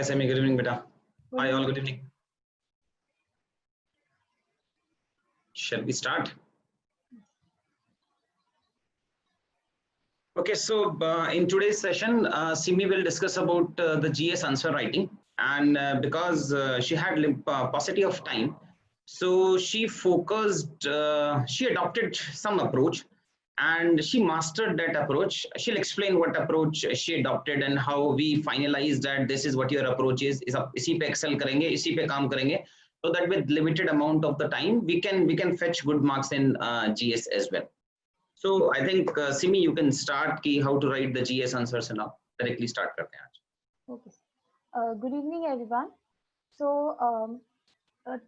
Hi, Semi. Good evening, beta. Hi, all. Good evening. Shall we start? Okay, so in today's session, Simi will discuss about the GS answer writing, and because she had paucity of time, so she focused, she adopted some approach, and she mastered that approach. She'll explain what approach she adopted and how we finalized that this is what your approach is. इसी पे excel करेंगे, इसी पे काम करेंगे, so that with limited amount of the time we can fetch good marks in GS as well. So I think Simi, you can start ki how to write the GS answers and all. Directly start करते हैं आज. Okay. Good evening, everyone. So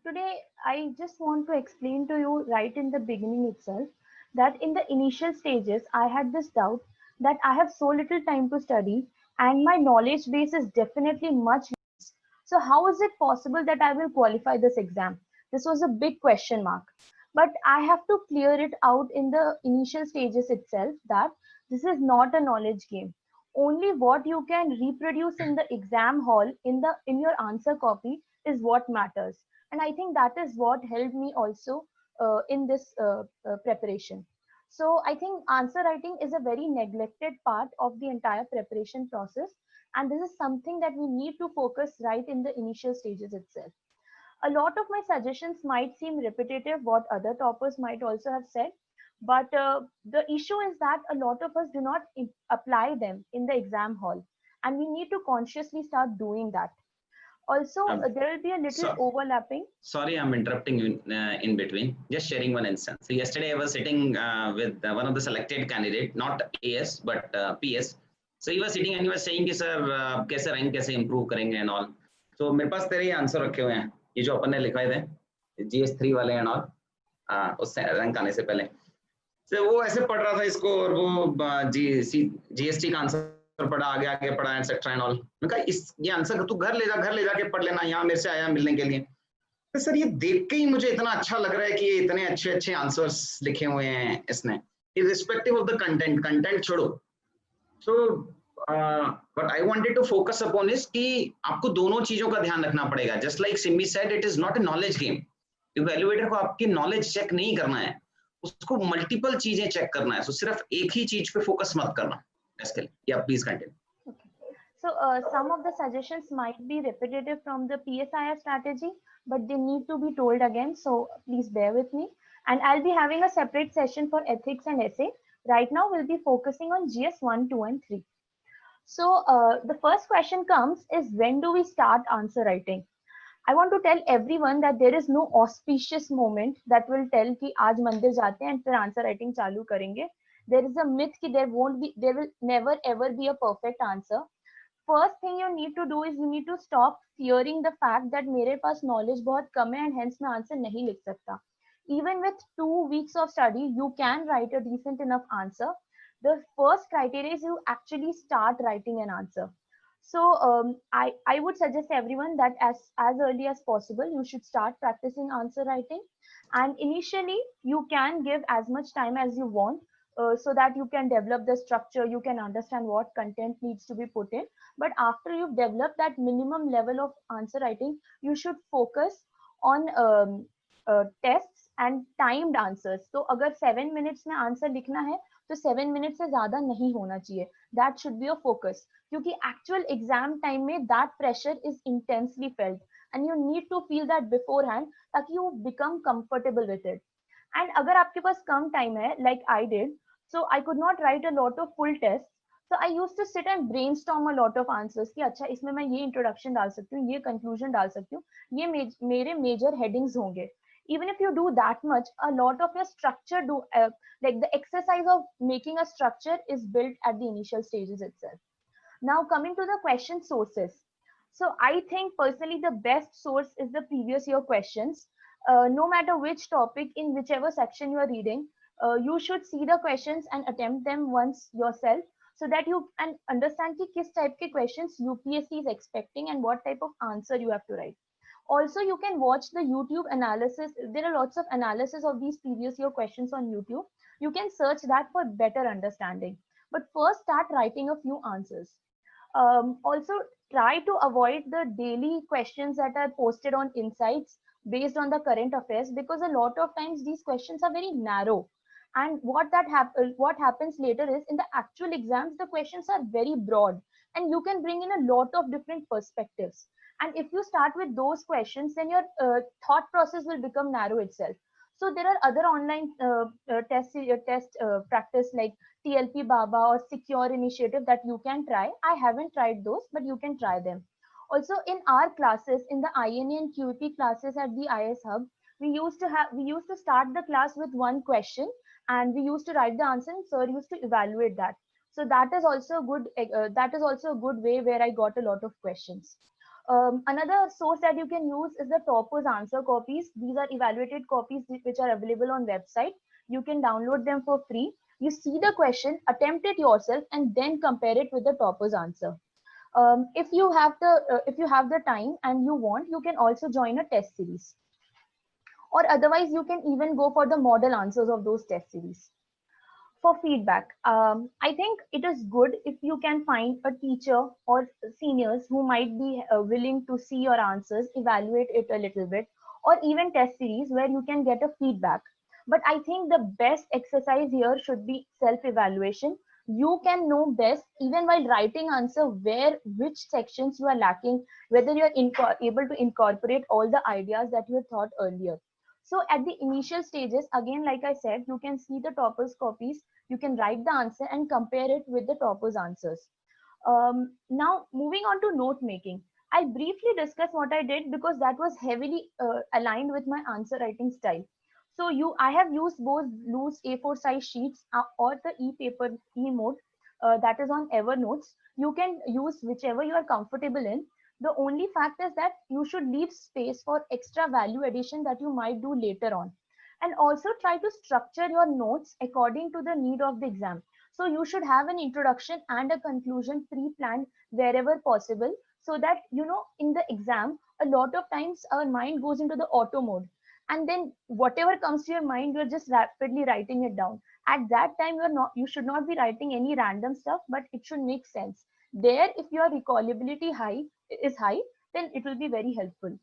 today I just want to explain to you right in the beginning itself that in the initial stages I had this doubt that I have so little time to study and my knowledge base is definitely much less. So how is it possible that I will qualify this exam? This was a big question mark. But I have to clear it out in the initial stages itself that this is not a knowledge game. Only what you can reproduce in the exam hall in your answer copy is what matters. And I think that is what helped me also in this preparation. So I think answer writing is a very neglected part of the entire preparation process, and this is something that we need to focus right in the initial stages itself. A lot of my suggestions might seem repetitive, what other toppers might also have said, but the issue is that a lot of us do not apply them in the exam hall, and we need to consciously start doing that. Also, there will be a little overlapping. Sorry, I'm interrupting you in between. Just sharing one instance. So yesterday I was sitting with one of the selected candidate, not AS but PS. So he was sitting and he was saying कि sir कैसे rank कैसे improve करेंगे and all. So मेरे पास तेरे answer रखे हुए हैं. ये जो अपन ने लिखवाए थे GS3 वाले and all. उस रैंक आने से पहले. So वो ऐसे पढ़ रहा था इसको और वो GST का आंसर पढ़ा आगे आगे पढ़ा एटसेट्रा एंड ऑल. मैं कहा इस ये आंसर तू घर ले जाके पढ़ लेना, यहाँ मेरे से आया मिलने के लिए. तो सर ये देख के ही मुझे इतना अच्छा लग रहा है कि ये इतने अच्छे अच्छे आंसर्स लिखे हुए हैं इसने, irrespective of the content छोड़ो. So what I wanted to focus upon is कि आपको दोनों चीजों का ध्यान रखना पड़ेगा. Just like Simi said, it is not a knowledge game. Evaluator को आपकी नॉलेज चेक नहीं करना है, उसको मल्टीपल चीजें चेक करना है. So सिर्फ एक ही चीज पे फोकस मत करना. Yeah, please continue. Okay. So some of the suggestions might be repetitive from the PSIR strategy, but they need to be told again. So please bear with me. And I'll be having a separate session for ethics and essay. Right now, we'll be focusing on GS 1, 2, and 3. So the first question comes is, when do we start answer writing? I want to tell everyone that there is no auspicious moment that will tell कि आज मंदिर जाते हैं and फिर answer writing चालू करेंगे. There is a myth कि there will never ever be a perfect answer. First thing you need to do is you need to stop fearing the fact that मेरे पास knowledge बहुत कम है and hence मैं answer नहीं लिख सकता. Even with 2 weeks of study, you can write a decent enough answer. The first criteria is you actually start writing an answer. So I would suggest everyone that as early as possible, you should start practicing answer writing. And initially, you can give as much time as you want so that you can develop the structure, you can understand what content needs to be put in. But after you've developed that minimum level of answer writing, you should focus on tests and timed answers. So अगर 7 minutes में answer लिखना है, तो 7 minutes से ज़्यादा नहीं होना चाहिए. That should be your focus. क्योंकि actual exam time में that pressure is intensely felt, and you need to feel that beforehand ताकि you become comfortable with it. And अगर आपके पास कम time है, like I did, so I could not write a lot of full tests. So I used to sit and brainstorm a lot of answers कि अच्छा इसमें मैं ये introduction डाल सकती हूँ, ये conclusion डाल सकती हूँ, ये मेरे major headings होंगे. Even if you do that much, a lot of your structure like the exercise of making a structure is built at the initial stages itself. Now coming to the question sources. So I think personally the best source is the previous year questions. No matter which topic in whichever section you are reading, you should see the questions and attempt them once yourself so that you can understand ki kis type ke questions UPSC is expecting and what type of answer you have to write. Also, you can watch the YouTube analysis. There are lots of analysis of these previous year questions on YouTube. You can search that for better understanding. But first start writing a few answers. Also, try to avoid the daily questions that are posted on insights based on the current affairs, because a lot of times these questions are very narrow. And what happens later is, in the actual exams the questions are very broad, and you can bring in a lot of different perspectives. And if you start with those questions, then your thought process will become narrow itself. So there are other online test practice like TLP Baba or Secure Initiative that you can try. I haven't tried those, but you can try them. Also, in our classes, in the INA and QEP classes at the IS Hub, we used to start the class with one question, and we used to write the answer, and sir used to evaluate that. So that is also a good way where I got a lot of questions. Another source that you can use is the Topper's answer copies. These are evaluated copies which are available on website. You can download them for free. You see the question, attempt it yourself, and then compare it with the Topper's answer. If you have the time and you want, you can also join a test series, or otherwise you can even go for the model answers of those test series. For feedback, I think it is good if you can find a teacher or seniors who might be willing to see your answers, evaluate it a little bit, or even test series where you can get a feedback. But I think the best exercise here should be self-evaluation. You can know best, even while writing answer, which sections you are lacking, whether you are able to incorporate all the ideas that you had thought earlier. So at the initial stages, again, like I said, you can see the Topper's copies, you can write the answer and compare it with the Topper's answers. Now, moving on to note making. I'll briefly discuss what I did because that was heavily aligned with my answer writing style. So I have used both loose A4 size sheets or the e-paper e-mode that is on Evernote. You can use whichever you are comfortable in. The only fact is that you should leave space for extra value addition that you might do later on. And also try to structure your notes according to the need of the exam. So you should have an introduction and a conclusion pre-planned wherever possible, so that, in the exam, a lot of times our mind goes into the auto mode. And then whatever comes to your mind, you're just rapidly writing it down. At that time, you should not be writing any random stuff, but it should make sense. There, if your recallability is high, then it will be very helpful.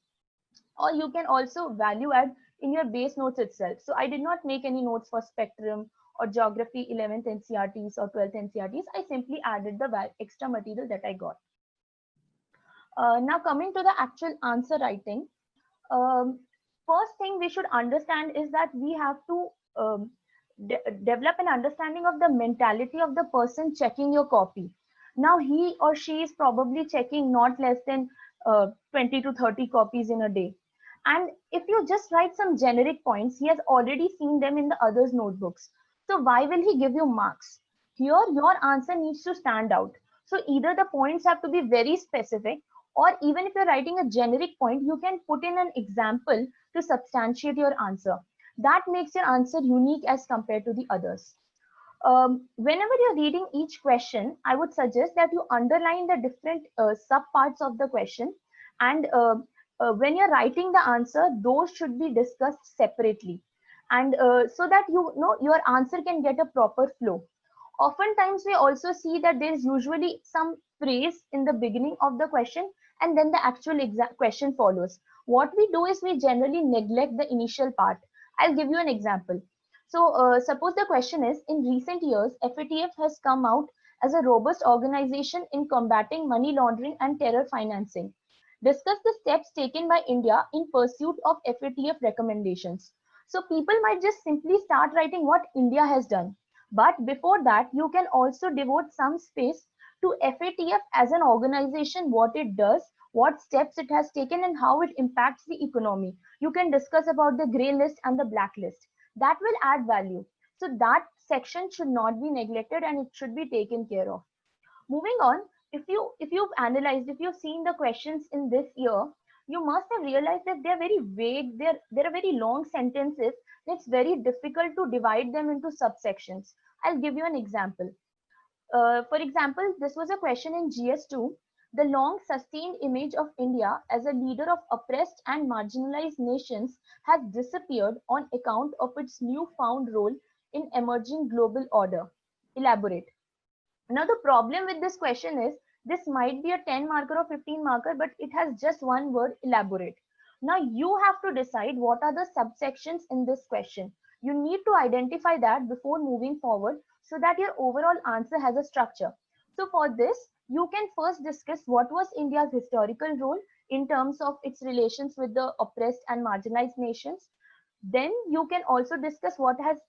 Or you can also value add in your base notes itself. So I did not make any notes for spectrum or geography 11th NCRTs or 12th NCRTs. I simply added the extra material that I got. Now coming to the actual answer writing. First thing we should understand is that we have to develop an understanding of the mentality of the person checking your copy. Now he or she is probably checking not less than 20 to 30 copies in a day. And if you just write some generic points, he has already seen them in the others' notebooks. So why will he give you marks? Here, your answer needs to stand out. So either the points have to be very specific, or even if you're writing a generic point, you can put in an example to substantiate your answer. That makes your answer unique as compared to the others. Whenever you're reading each question, I would suggest that you underline the different subparts of the question, and when you're writing the answer, those should be discussed separately, and so that your answer can get a proper flow. Oftentimes, we also see that there is usually some phrase in the beginning of the question, and then the actual question follows. What we do is we generally neglect the initial part. I'll give you an example. So suppose the question is, in recent years, FATF has come out as a robust organization in combating money laundering and terror financing. Discuss the steps taken by India in pursuit of FATF recommendations. So people might just simply start writing what India has done. But before that, you can also devote some space to FATF as an organization, what it does, what steps it has taken, and how it impacts the economy. You can discuss about the grey list and the black list. That will add value. So that section should not be neglected and it should be taken care of. Moving on, if you've seen the questions in this year, you must have realized that they're very vague. There are very long sentences. It's very difficult to divide them into subsections. I'll give you an example. For example, this was a question in GS2. The long sustained image of India as a leader of oppressed and marginalized nations has disappeared on account of its newfound role in emerging global order. Elaborate. Now, the problem with this question is This might be a 10 marker or 15 marker, but it has just one word, elaborate. Now you have to decide what are the subsections in this question. You need to identify that before moving forward so that your overall answer has a structure. So for this, you can first discuss what was India's historical role in terms of its relations with the oppressed and marginalized nations. Then you can also discuss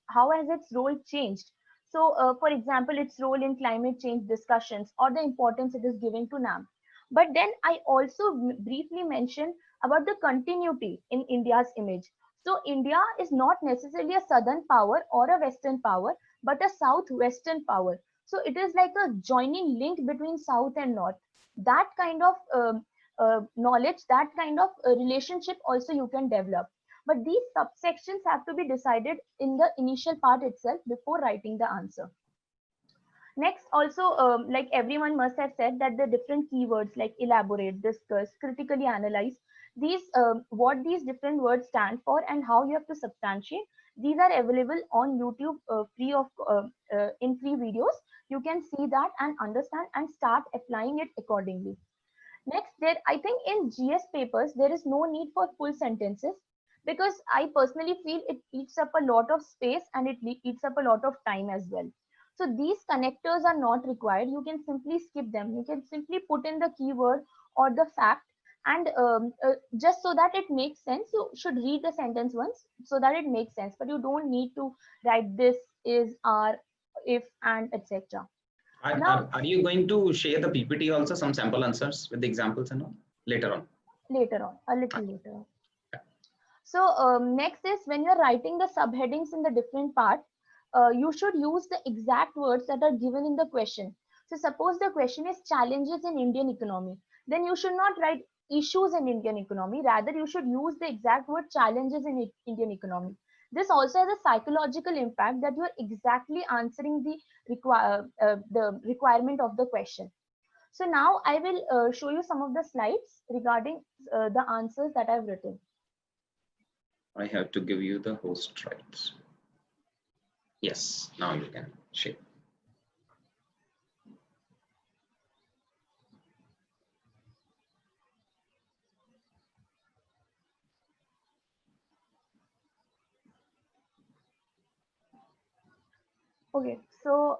how has its role changed. So for example, its role in climate change discussions or the importance it is giving to NAM. But then I also briefly mentioned about the continuity in India's image. So India is not necessarily a southern power or a western power, but a southwestern power. So it is like a joining link between south and north. That kind of knowledge, that kind of relationship also you can develop. But these subsections have to be decided in the initial part itself before writing the answer. Next, also, like everyone must have said that the different keywords like elaborate, discuss, critically analyze, these what these different words stand for and how you have to substantiate. These are available on YouTube in free videos. You can see that and understand and start applying it accordingly. Next, there I think in GS papers there is no need for full sentences because I personally feel it eats up a lot of space and it eats up a lot of time as well. So these connectors are not required. You can simply skip them. You can simply put in the keyword or the fact and just so that it makes sense. You should read the sentence once so that it makes sense. But you don't need to write this, is, are, if, and etc. Now, Are you going to share the PPT also, some sample answers with the examples and all later on? later on, a little later on. So next is when you're writing the subheadings in the different part, you should use the exact words that are given in the question. So suppose the question is challenges in Indian economy, then you should not write issues in Indian economy. Rather, you should use the exact word challenges in Indian economy. This also has a psychological impact that you are exactly answering the requirement of the question. So now I will show you some of the slides regarding the answers that I've written. I have to give you the host rights. Yes, now you can share. Okay, so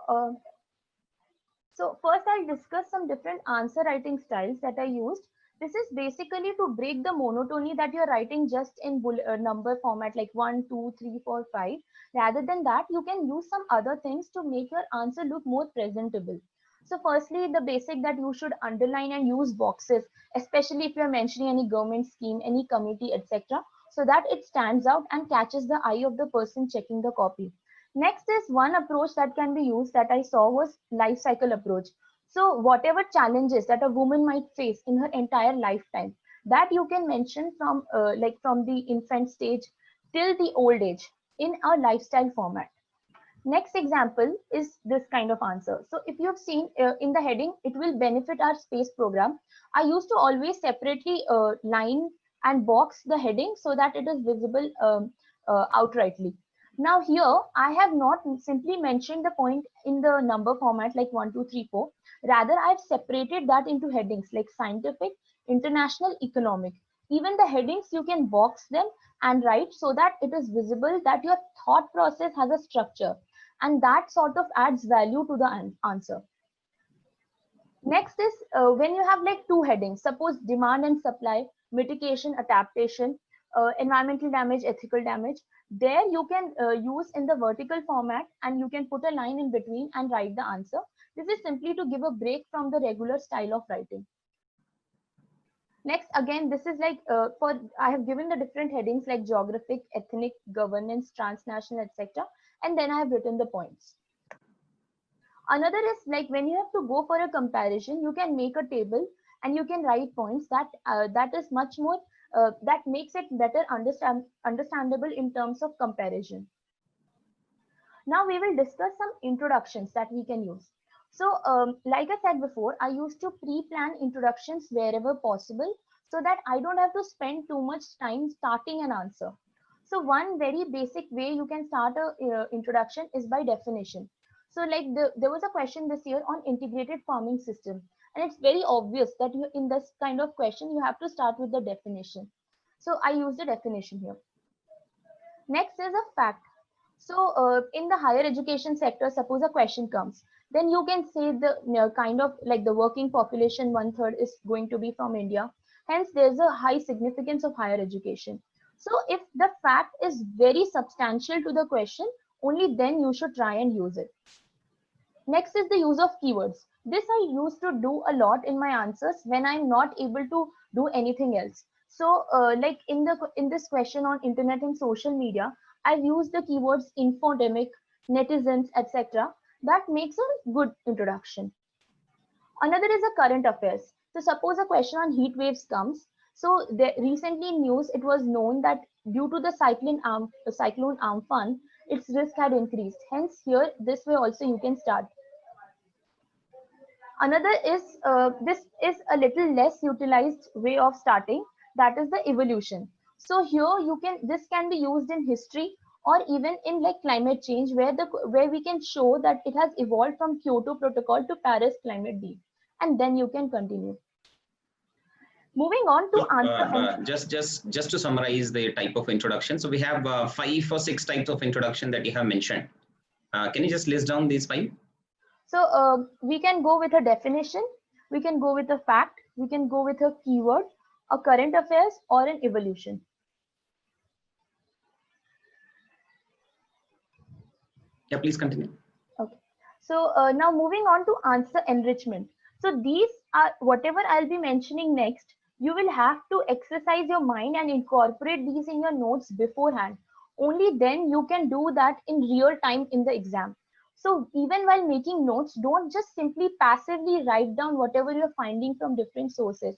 first I'll discuss some different answer writing styles that I used. This is basically to break the monotony that you're writing just in number format like 1, 2, 3, 4, 5. Rather than that, you can use some other things to make your answer look more presentable. So firstly, the basic that you should underline and use boxes, especially if you're mentioning any government scheme, any committee, etc., so that it stands out and catches the eye of the person checking the copy. Next is one approach that can be used that I saw was life cycle approach. So whatever challenges that a woman might face in her entire lifetime, that you can mention from like from the infant stage till the old age in a lifestyle format. Next example is this kind of answer. So if you have seen in the heading, it will benefit our space program. I used to always separately line and box the heading so that it is visible outrightly. Now here, I have not simply mentioned the point in the number format like 1, 2, 3, 4. Rather, I've separated that into headings like scientific, international, economic. Even the headings, you can box them and write so that it is visible that your thought process has a structure. And that sort of adds value to the answer. Next is when you have like two headings, suppose demand and supply, mitigation, adaptation, environmental damage, ethical damage. There you can use in the vertical format and you can put a line in between and write the answer. This is simply to give a break from the regular style of writing. Next, again, this is like I have given the different headings like geographic, ethnic, governance, transnational, etc. And then I have written the points. Another is like when you have to go for a comparison, you can make a table and you can write points that is much more that makes it better understandable in terms of comparison. Now we will discuss some introductions that we can use. So like I said before, I used to pre-plan introductions wherever possible so that I don't have to spend too much time starting an answer. So one very basic way you can start a introduction is by definition. So like there was a question this year on integrated farming system. And it's very obvious that you, in this kind of question, you have to start with the definition. So I use the definition here. Next is a fact. So in the higher education sector, suppose a question comes, then you can say the kind of like the working population 1/3 is going to be from India. Hence, there's a high significance of higher education. So if the fact is very substantial to the question, only then you should try and use it. Next is the use of keywords. This I used to do a lot in my answers when I'm not able to do anything else. So like in this question on internet and social media, I've used the keywords infodemic, netizens, etc. That makes a good introduction. Another is a current affairs. So suppose a question on heat waves comes. So recently in news, it was known that due to the cyclone Amphan, its risk had increased. Hence here, this way also you can start. Another is this is a little less utilized way of starting, that is the evolution. So here this can be used in history or even in like climate change, where we can show that it has evolved from Kyoto Protocol to Paris Climate Deal, and then you can continue. Moving on to answer. Just to summarize the type of introduction. So we have 5 or 6 types of introduction that you have mentioned. Can you just list down these 5? So we can go with a definition, we can go with a fact, we can go with a keyword, a current affairs, or an evolution. Yeah, please continue. Okay. So now moving on to answer enrichment. So these are whatever I'll be mentioning next. You will have to exercise your mind and incorporate these in your notes beforehand. Only then you can do that in real time in the exam. So even while making notes, don't just simply passively write down whatever you're finding from different sources.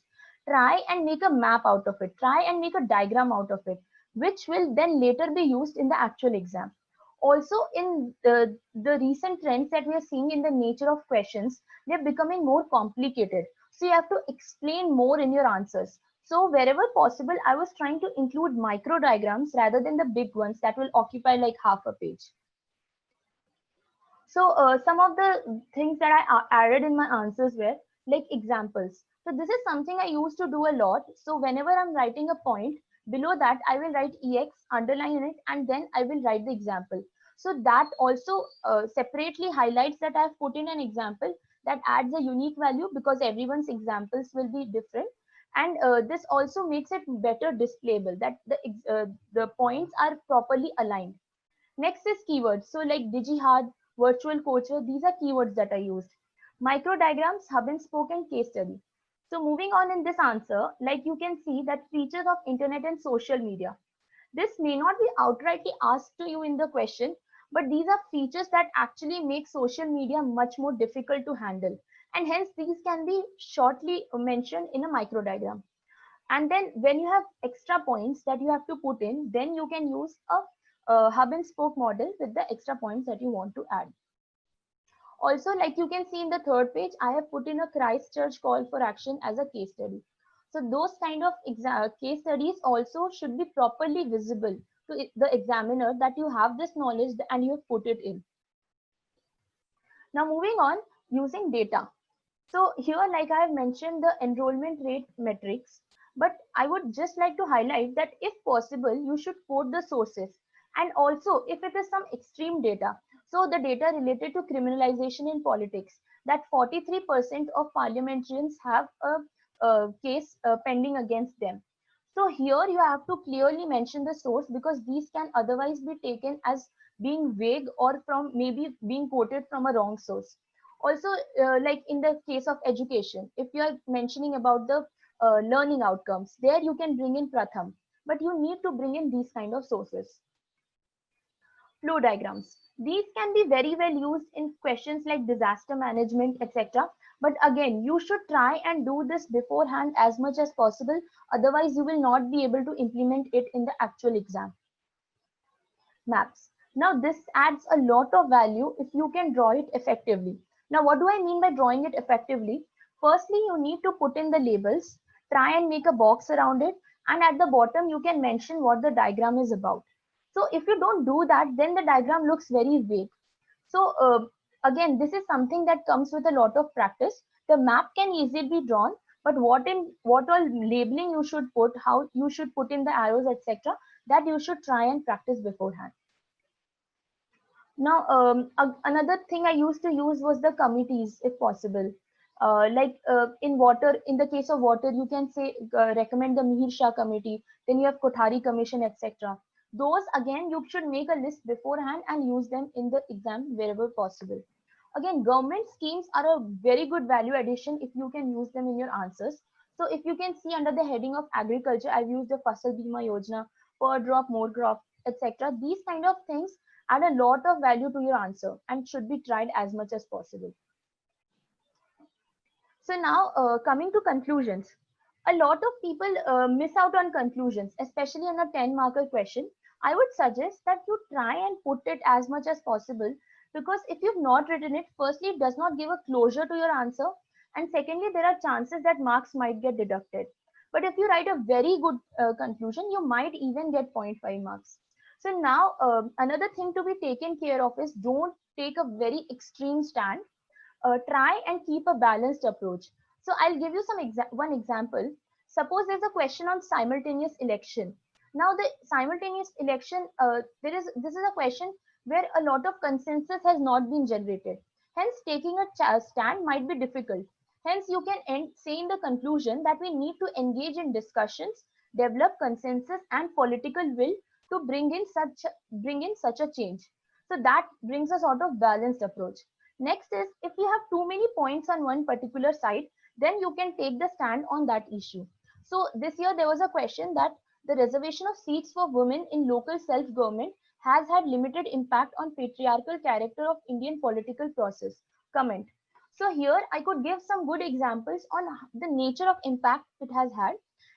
Try and make a map out of it. Try and make a diagram out of it, which will then later be used in the actual exam. Also, in the recent trends that we are seeing in the nature of questions, they're becoming more complicated. So you have to explain more in your answers. So wherever possible, I was trying to include micro diagrams rather than the big ones that will occupy like half a page. So some of the things that I added in my answers were like examples. So this is something I used to do a lot. So whenever I'm writing a point, below that I will write EX, underline it, and then I will write the example. So that also separately highlights that I've put in an example that adds a unique value because everyone's examples will be different. And this also makes it better displayable, that the points are properly aligned. Next is keywords. So like DigiHard, virtual coacher, these are keywords that are used. Micro diagrams, hub and spoke, and case study. So moving on in this answer, like you can see that features of internet and social media. This may not be outrightly asked to you in the question, but these are features that actually make social media much more difficult to handle. And hence these can be shortly mentioned in a micro diagram. And then when you have extra points that you have to put in, then you can use a hub and spoke model with the extra points that you want to add. Also, like you can see in the third page, I have put in a Christchurch call for action as a case study. So those kind of case studies also should be properly visible to the examiner that you have this knowledge and you have put it in. Now moving on, using data. So here, like I have mentioned the enrollment rate metrics, but I would just like to highlight that if possible, you should quote the sources. And also, if it is some extreme data, so the data related to criminalization in politics, that 43% of parliamentarians have a case pending against them. So here you have to clearly mention the source because these can otherwise be taken as being vague or from maybe being quoted from a wrong source. Also, like in the case of education, if you are mentioning about the learning outcomes, there you can bring in Pratham, but you need to bring in these kind of sources. Flow diagrams. These can be very well used in questions like disaster management, etc. But again, you should try and do this beforehand as much as possible. Otherwise, you will not be able to implement it in the actual exam. Maps. Now, this adds a lot of value if you can draw it effectively. Now, what do I mean by drawing it effectively? Firstly, you need to put in the labels, try and make a box around it, and at the bottom, you can mention what the diagram is about. So if you don't do that, then the diagram looks very vague. So again, this is something that comes with a lot of practice. The map can easily be drawn, but what all labeling you should put, how you should put in the arrows, etc., that you should try and practice beforehand. Now, another thing I used to use was the committees, if possible. In water, in the case of water, you can say recommend the Mihir Shah committee. Then you have Kothari commission, etc. Those again, you should make a list beforehand and use them in the exam wherever possible. Again, government schemes are a very good value addition if you can use them in your answers. So if you can see under the heading of agriculture, I've used the Fasal Bima Yojana, per drop, more crop, etc. These kind of things add a lot of value to your answer and should be tried as much as possible. So now coming to conclusions, a lot of people miss out on conclusions, especially on a 10 marker question. I would suggest that you try and put it as much as possible, because if you've not written it, firstly, it does not give a closure to your answer. And secondly, there are chances that marks might get deducted. But if you write a very good conclusion, you might even get 0.5 marks. So now another thing to be taken care of is don't take a very extreme stand. Try and keep a balanced approach. So I'll give you one example. Suppose there's a question on simultaneous election. Now the simultaneous election, this is a question where a lot of consensus has not been generated. Hence, taking a stand might be difficult. Hence, you can say in the conclusion that we need to engage in discussions, develop consensus and political will to bring in such a change. So that brings a sort of balanced approach. Next is, if you have too many points on one particular side, then you can take the stand on that issue. So this year there was a question that the reservation of seats for women in local self-government has had limited impact on patriarchal character of Indian political process. Comment. So here I could give some good examples on the nature of impact it has had.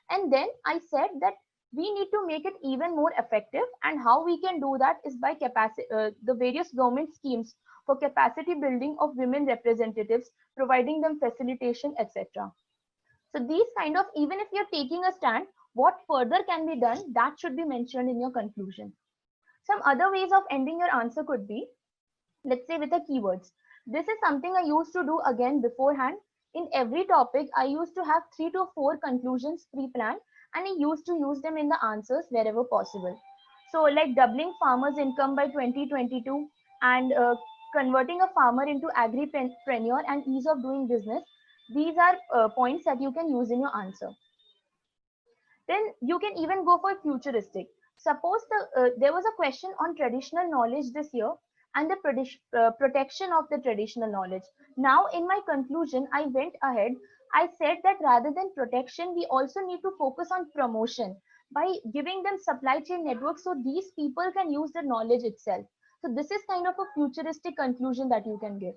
And then I said that we need to make it even more effective, and how we can do that is by the various government schemes for capacity building of women representatives, providing them facilitation, etc. So these kind of, even if you're taking a stand, what further can be done, that should be mentioned in your conclusion. Some other ways of ending your answer could be, let's say with the keywords. This is something I used to do again beforehand. In every topic, I used to have 3 to 4 conclusions pre-planned, and I used to use them in the answers wherever possible. So like doubling farmers' income by 2022 and converting a farmer into agripreneur and ease of doing business. These are points that you can use in your answer. Then you can even go for futuristic. Suppose there was a question on traditional knowledge this year and the protection of the traditional knowledge. Now in my conclusion, I went ahead. I said that rather than protection, we also need to focus on promotion by giving them supply chain networks so these people can use the knowledge itself. So this is kind of a futuristic conclusion that you can give.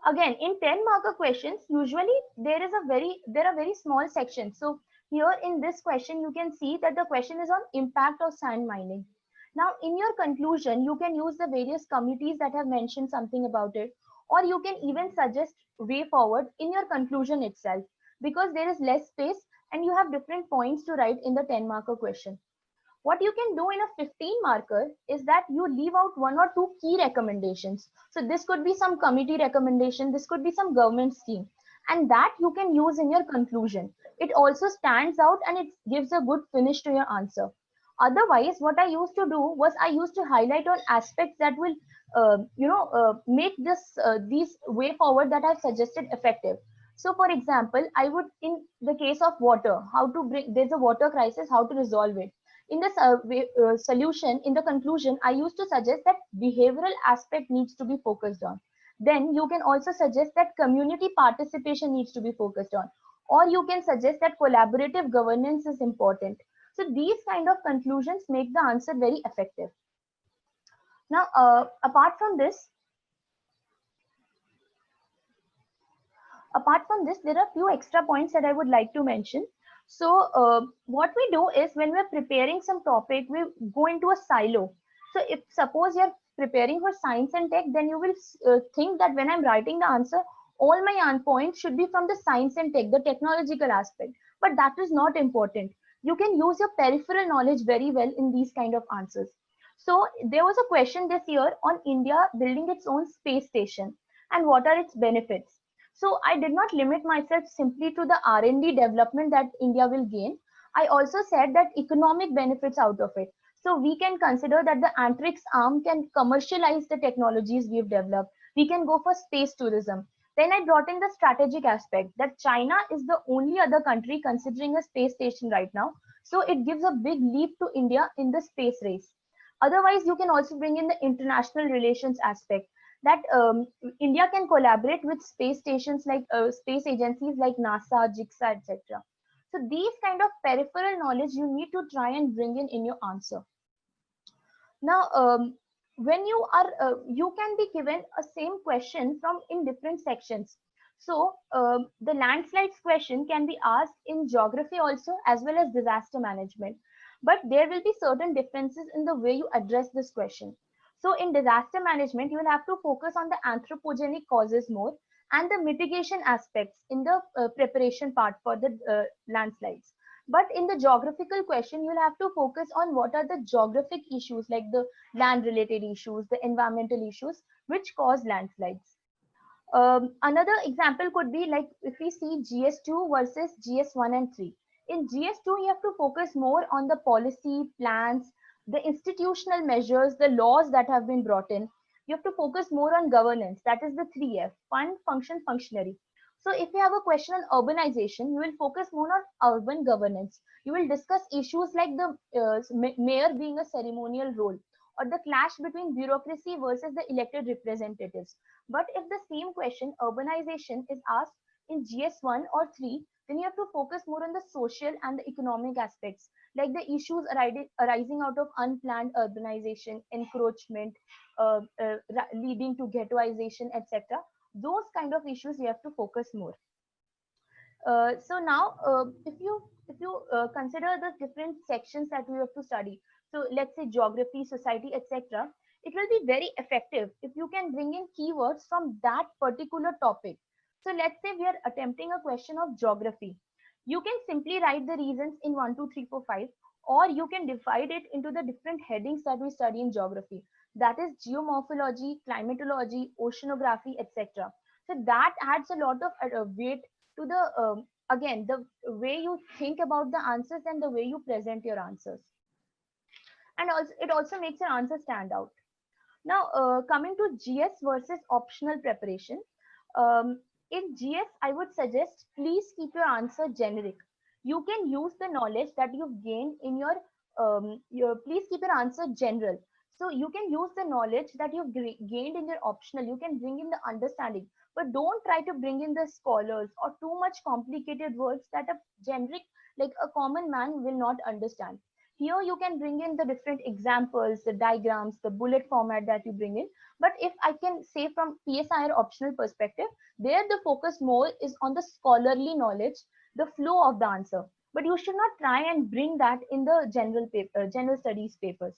Again, in 10 marker questions, usually there are very small sections. So here in this question, you can see that the question is on impact of sand mining. Now, in your conclusion, you can use the various committees that have mentioned something about it, or you can even suggest way forward in your conclusion itself, because there is less space and you have different points to write in the 10 marker question. What you can do in a 15 marker is that you leave out 1 or 2 key recommendations. So this could be some committee recommendation, this could be some government scheme, and that you can use in your conclusion. It also stands out and it gives a good finish to your answer. Otherwise, what I used to do was I used to highlight on aspects that will make these way forward that I've suggested effective. So for example, I would, in the case of water, there's a water crisis, how to resolve it. In the solution, in the conclusion, I used to suggest that behavioral aspect needs to be focused on. Then you can also suggest that community participation needs to be focused on. Or you can suggest that collaborative governance is important. So these kind of conclusions make the answer very effective. Now, apart from this, there are a few extra points that I would like to mention. So what we do is when we're preparing some topic, we go into a silo. So if suppose you're preparing for science and tech, then you will think that when I'm writing the answer, all my points should be from the science and tech, the technological aspect. But that is not important. You can use your peripheral knowledge very well in these kind of answers. So there was a question this year on India building its own space station and what are its benefits. So I did not limit myself simply to the R&D development that India will gain. I also said that economic benefits out of it. So we can consider that the antrix arm can commercialize the technologies we've developed. We can go for space tourism. Then I brought in the strategic aspect that China is the only other country considering a space station right now. So it gives a big leap to India in the space race. Otherwise, you can also bring in the international relations aspect that India can collaborate with space stations like space agencies like NASA, JIXA, etc. So these kind of peripheral knowledge you need to try and bring in your answer. Now, when you are, you can be given a same question from in different sections. So the landslides question can be asked in geography also as well as disaster management. But there will be certain differences in the way you address this question. So in disaster management, you will have to focus on the anthropogenic causes more and the mitigation aspects in the preparation part for the landslides. But in the geographical question, you'll have to focus on what are the geographic issues like the land related issues, the environmental issues, which cause landslides. Another example could be like if we see GS2 versus GS1 and 3. In GS2, you have to focus more on the policy, plans, the institutional measures, the laws that have been brought in. You have to focus more on governance. That is the 3F, fund, function, functionary. So if you have a question on urbanization, you will focus more on urban governance. You will discuss issues like the mayor being a ceremonial role or the clash between bureaucracy versus the elected representatives. But if the same question, urbanization, is asked in GS1 or 3, then you have to focus more on the social and the economic aspects, like the issues arising out of unplanned urbanization, encroachment, leading to ghettoization, etc. Those kind of issues you have to focus more. So now, if you consider the different sections that we have to study, so let's say geography, society, etc., it will be very effective if you can bring in keywords from that particular topic. So let's say we are attempting a question of geography. You can simply write the reasons in 1, 2, 3, 4, 5, or you can divide it into the different headings that we study in geography. That is geomorphology, climatology, oceanography, etc. So that adds a lot of weight to the again the way you think about the answers and the way you present your answers, and also it also makes your answer stand out. Now coming to GS versus optional preparation, um, in GS I would suggest please keep your answer generic. You can use the knowledge that you've gained in your please keep your answer general. So you can use the knowledge that you've gained in your optional, you can bring in the understanding, but don't try to bring in the scholars or too much complicated words that a generic, like a common man, will not understand. Here you can bring in the different examples, the diagrams, the bullet format that you bring in. But if I can say from PSIR optional perspective, there the focus more is on the scholarly knowledge, the flow of the answer. But you should not try and bring that in the general paper, general studies papers.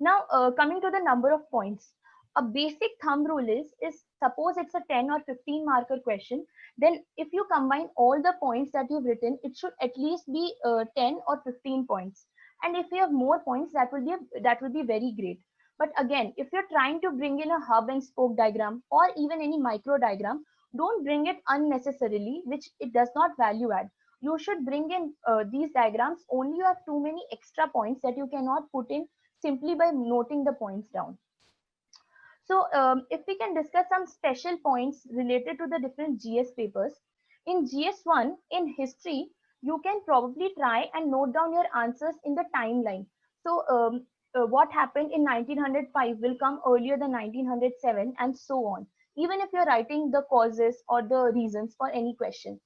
Now, coming to the number of points, a basic thumb rule is suppose it's a 10 or 15 marker question, then if you combine all the points that you've written, it should at least be 10 or 15 points. And if you have more points, that will be very great. But again, if you're trying to bring in a hub and spoke diagram or even any micro diagram, don't bring it unnecessarily, which it does not value add. You should bring in these diagrams only you have too many extra points that you cannot put in simply by noting the points down. So if we can discuss some special points related to the different GS papers. In GS1, in history, you can probably try and note down your answers in the timeline. So what happened in 1905 will come earlier than 1907 and so on, even if you're writing the causes or the reasons for any question.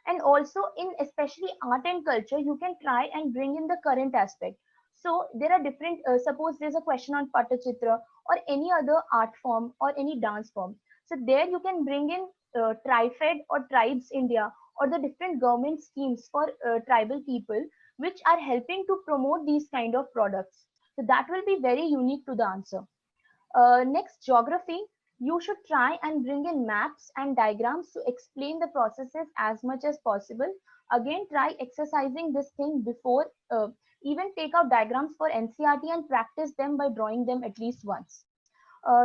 And also in especially art and culture, you can try and bring in the current aspect. So there are different, suppose there's a question on Patachitra or any other art form or any dance form. So there you can bring in TriFed or Tribes India or the different government schemes for tribal people, which are helping to promote these kind of products. So that will be very unique to the answer. Next, geography. You should try and bring in maps and diagrams to explain the processes as much as possible. Again, try exercising this thing before, even take out diagrams for NCERT and practice them by drawing them at least once.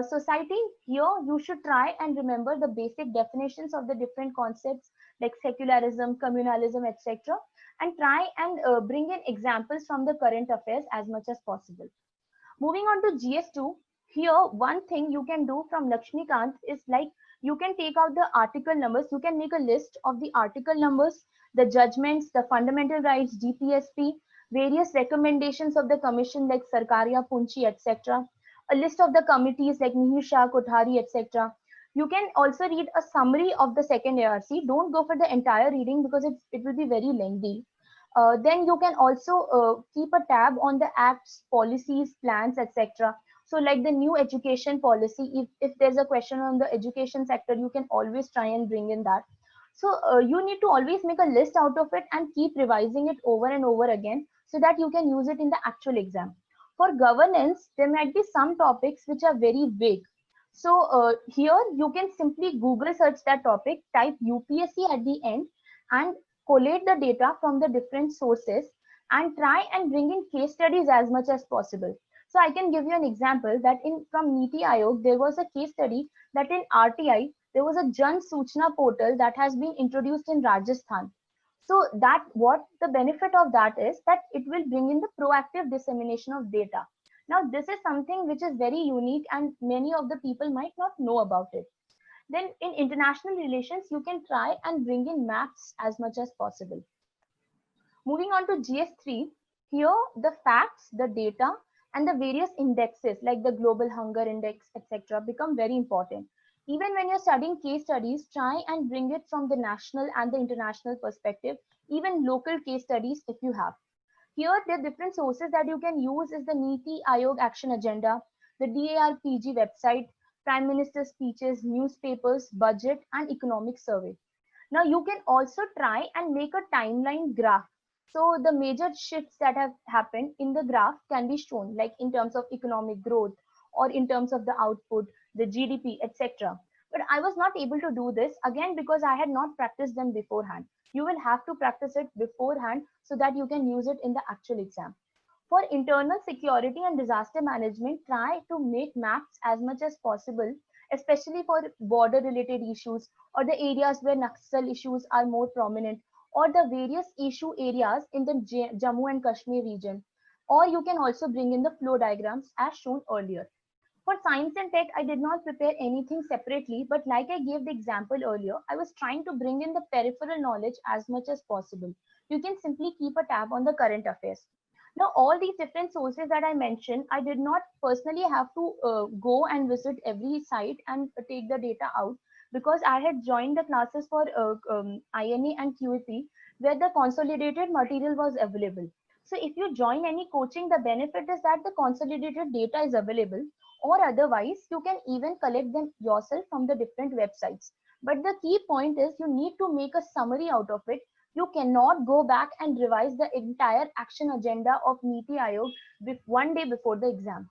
Society, here you should try and remember the basic definitions of the different concepts like secularism, communalism, etc. And try and bring in examples from the current affairs as much as possible. Moving on to GS2, here one thing you can do from Lakshmikant is like you can take out the article numbers, you can make a list of the article numbers, the judgments, the fundamental rights, DPSP, various recommendations of the commission like Sarkaria, Punchi, etc. A list of the committees like Mihir Shah, Kothari, etc. You can also read a summary of the second ARC. Don't go for the entire reading because it will be very lengthy. Then you can also keep a tab on the acts, policies, plans, etc. So like the new education policy, if there's a question on the education sector, you can always try and bring in that. So you need to always make a list out of it and keep revising it over and over again so that you can use it in the actual exam. For governance, there might be some topics which are very vague. So here you can simply Google search that topic, type UPSC at the end, and collate the data from the different sources and try and bring in case studies as much as possible. So I can give you an example that in from Niti Aayog, there was a case study that in RTI, there was a Jan Suchna portal that has been introduced in Rajasthan. So that what the benefit of that is that it will bring in the proactive dissemination of data. Now, this is something which is very unique and many of the people might not know about it. Then in international relations, you can try and bring in maps as much as possible. Moving on to GS3, here the facts, the data, and the various indexes like the Global Hunger Index, etc., become very important. Even when you're studying case studies, try and bring it from the national and the international perspective, even local case studies if you have. Here, the different sources that you can use is the Niti Aayog Action Agenda, the DARPG website, Prime Minister speeches, newspapers, budget, and economic survey. Now, you can also try and make a timeline graph. So, the major shifts that have happened in the graph can be shown, like in terms of economic growth or in terms of the output, the GDP, etc. But I was not able to do this again because I had not practiced them beforehand. You will have to practice it beforehand so that you can use it in the actual exam. For internal security and disaster management, try to make maps as much as possible, especially for border related issues or the areas where Naxal issues are more prominent or the various issue areas in the Jammu and Kashmir region. Or you can also bring in the flow diagrams as shown earlier. For science and tech, I did not prepare anything separately, but like I gave the example earlier, I was trying to bring in the peripheral knowledge as much as possible. You can simply keep a tab on the current affairs. Now, all these different sources that I mentioned, I did not personally have to go and visit every site and take the data out because I had joined the classes for INA and QAP where the consolidated material was available. So if you join any coaching, the benefit is that the consolidated data is available, or otherwise you can even collect them yourself from the different websites. But the key point is you need to make a summary out of it. You cannot go back and revise the entire action agenda of Niti Aayog one day before the exam.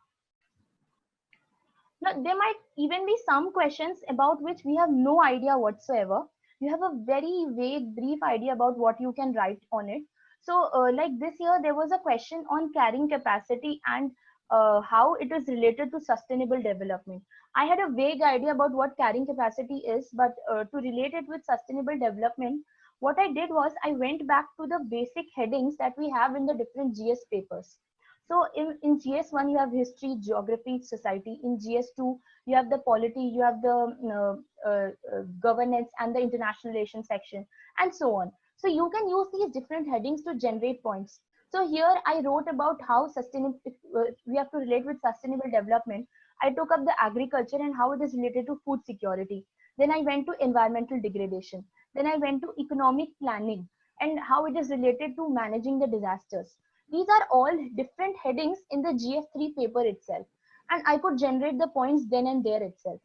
Now, there might even be some questions about which we have no idea whatsoever. You have a very vague, brief idea about what you can write on it. So, like this year, there was a question on carrying capacity and how it is related to sustainable development. I had a vague idea about what carrying capacity is, but to relate it with sustainable development, what I did was I went back to the basic headings that we have in the different GS papers. So in GS1, you have history, geography, society. In GS2, you have the polity, you have the governance and the international relations section, and so on. So you can use these different headings to generate points. So here I wrote about how sustainable, we have to relate with sustainable development. I took up the agriculture and how it is related to food security. Then I went to environmental degradation. Then I went to economic planning and how it is related to managing the disasters. These are all different headings in the GS3 paper itself. And I could generate the points then and there itself.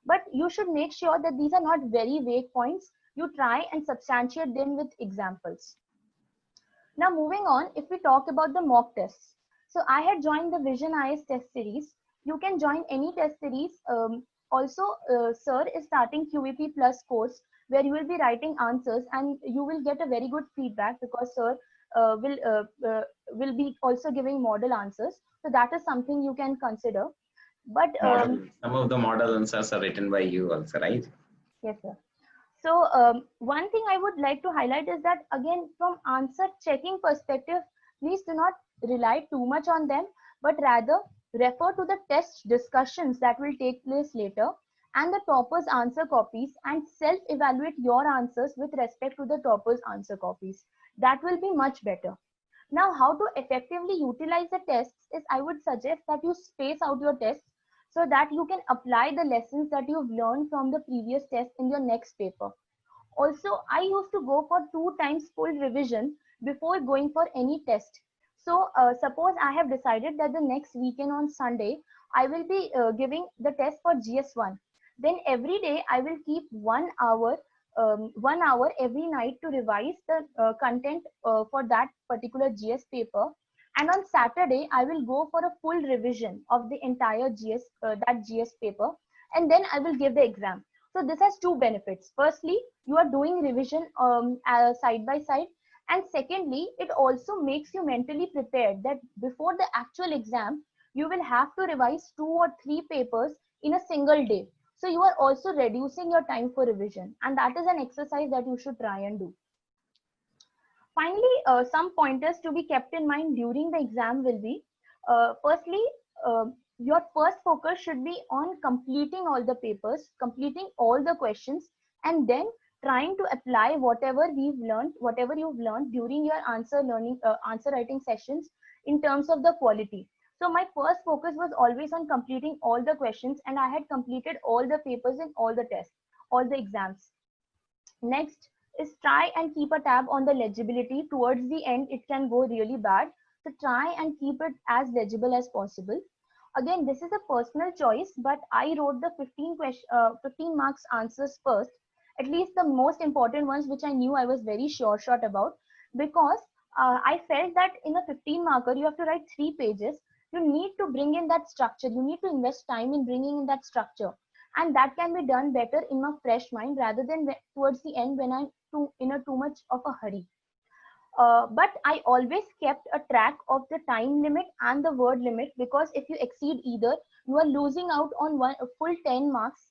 But you should make sure that these are not very vague points. You try and substantiate them with examples. Now moving on, if we talk about the mock tests. So I had joined the Vision IS test series. You can join any test series. Sir is starting QAP Plus course where you will be writing answers and you will get a very good feedback because sir will be also giving model answers. So that is something you can consider. But Some of the model answers are written by you also, right? yes, sir. So one thing I would like to highlight is that, again, from answer checking perspective, please do not rely too much on them, but rather refer to the test discussions that will take place later and the topper's answer copies, and self-evaluate your answers with respect to the topper's answer copies. That will be much better. Now, how to effectively utilize the tests is, I would suggest that you space out your tests so that you can apply the lessons that you've learned from the previous test in your next paper. Also, I used to go for 2 times full revision before going for any test. So suppose I have decided that the next weekend on Sunday, I will be giving the test for GS1. Then every day I will keep 1 hour, 1 hour every night to revise the content for that particular GS paper. And on Saturday, I will go for a full revision of the entire that GS paper. And then I will give the exam. So this has two benefits. Firstly, you are doing revision side by side. And secondly, it also makes you mentally prepared that before the actual exam, you will have to revise 2 or 3 papers in a single day. So you are also reducing your time for revision. And that is an exercise that you should try and do. Finally, some pointers to be kept in mind during the exam will be, firstly, your first focus should be on completing all the papers, completing all the questions, and then trying to apply whatever you've learned during your answer writing sessions in terms of the quality. So my first focus was always on completing all the questions, and I had completed all the papers in all the tests, all the exams. Next is try and keep a tab on the legibility. Towards the end, it can go really bad. So try and keep it as legible as possible. Again, this is a personal choice, but I wrote the 15 marks answers first, at least the most important ones, which I knew I was very short about, because I felt that in a 15 marker, you have to write 3 pages. You need to bring in that structure. You need to invest time in bringing in that structure. And that can be done better in a fresh mind rather than towards the end when I'm in a too much of a hurry. But I always kept a track of the time limit and the word limit, because if you exceed either, you are losing out on a full 10 marks.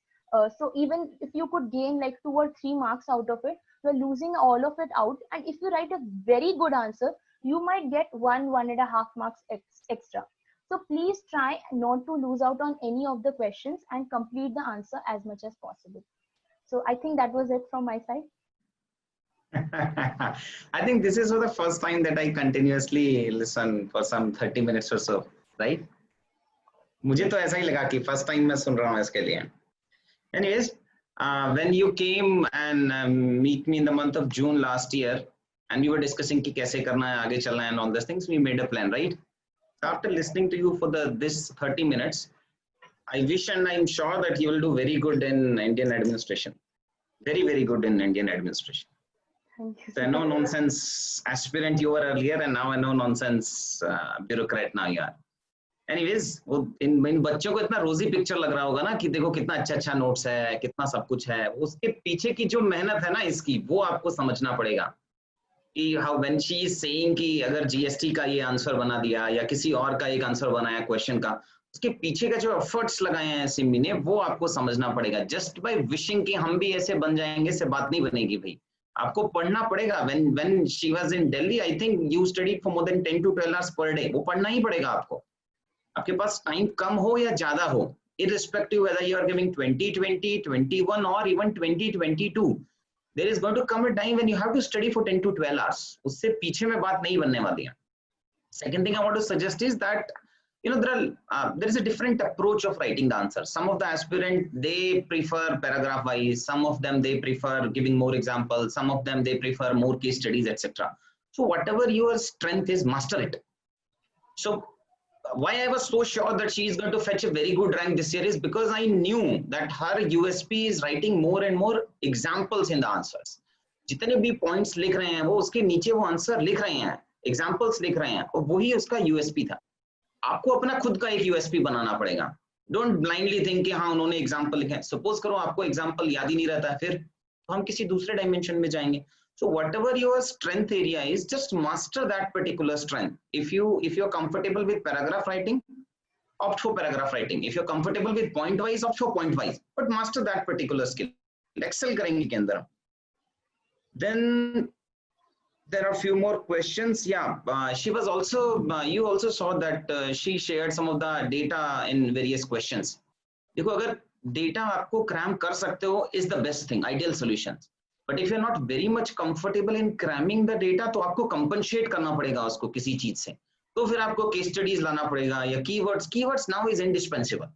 So even if you could gain like 2 or 3 marks out of it, you're losing all of it out. And if you write a very good answer, you might get 1.5 marks extra. So please try not to lose out on any of the questions and complete the answer as much as possible. So I think that was it from my side. I think this is the first time that I continuously listen for some 30 minutes or so, right? मुझे तो ऐसा ही लगा कि first time मैं सुन रहा हूँ इसके लिए. Anyways, when you came and meet me in the month of June last year, and we were discussing कि कैसे करना है, आगे चलना है, and all those things, we made a plan, right? After listening to you for this 30 minutes, I wish and I'm sure that you will do very good in Indian administration. Very, very good in Indian administration. Thank you. So a no-nonsense aspirant you were earlier, and now a no-nonsense bureaucrat now you are. Anyways, वो इन बच्चों को इतना रोजी picture लग रहा होगा ना कि देखो कितना अच्छा नोट्स है, कितना सब कुछ है. उसके पीछे की जो मेहनत है ना इसकी, वो आपको समझना पड़ेगा. How when she is saying कि अगर GST का ये आंसर बना दिया या किसी और का एक आंसर बनाया क्वेश्चन का, उसके पीछे का जो एफर्ट्स लगाए हैं सिमी ने, वो आपको समझना पड़ेगा. जस्ट बाय विशिंग कि हम भी ऐसे बन जाएंगे से बात नहीं बनेगी भाई. आपको पढ़ना पड़ेगा. when she was in Delhi, I think you studied for more than 10 to 12 hours per day. वो पढ़ना ही पड़ेगा आपको. आपके पास टाइम कम हो या ज्यादा हो, irrespective whether you are giving 2020, 21 or even 2022, there is going to come a time when you have to study for 10 to 12 hours. उससे पीछे में बात नहीं बनने वाली है. Second thing I want to suggest is that there is a different approach of writing the answer. Some of the aspirants, they prefer paragraph wise, some of them they prefer giving more examples, some of them they prefer more case studies, etc. So whatever your strength is, master it. So why I was so sure that she is going to fetch a very good rank this year is because I knew that her USP is writing more and more examples in the answers. जितने भी points लिख रहे हैं वो उसके नीचे वो answer लिख रहे हैं, examples लिख रहे हैं, और वही उसका USP था. आपको अपना खुद का एक USP बनाना पड़ेगा. Don't blindly think कि हाँ उन्होंने example लिखे. Suppose करो आपको example याद ही नहीं रहता है, फिर तो हम किसी दूसरे dimension में जाएंगे. So whatever your strength area is, just master that particular strength. If you're comfortable with paragraph writing, opt for paragraph writing. If you're comfortable with point wise, opt for point wise, but master that particular skill. Excel करेंगे के अंदर. Then there are a few more questions. Yeah, she was also, you also saw that she shared some of the data in various questions. देखो अगर data आपको cram कर सकते हो is the best thing, ideal solutions. But if you're not very much comfortable in cramming the data, तो आपको compensate करना पड़ेगा उसको किसी चीज से. तो फिर आपको case studies लाना पड़ेगा या keywords now is indispensable.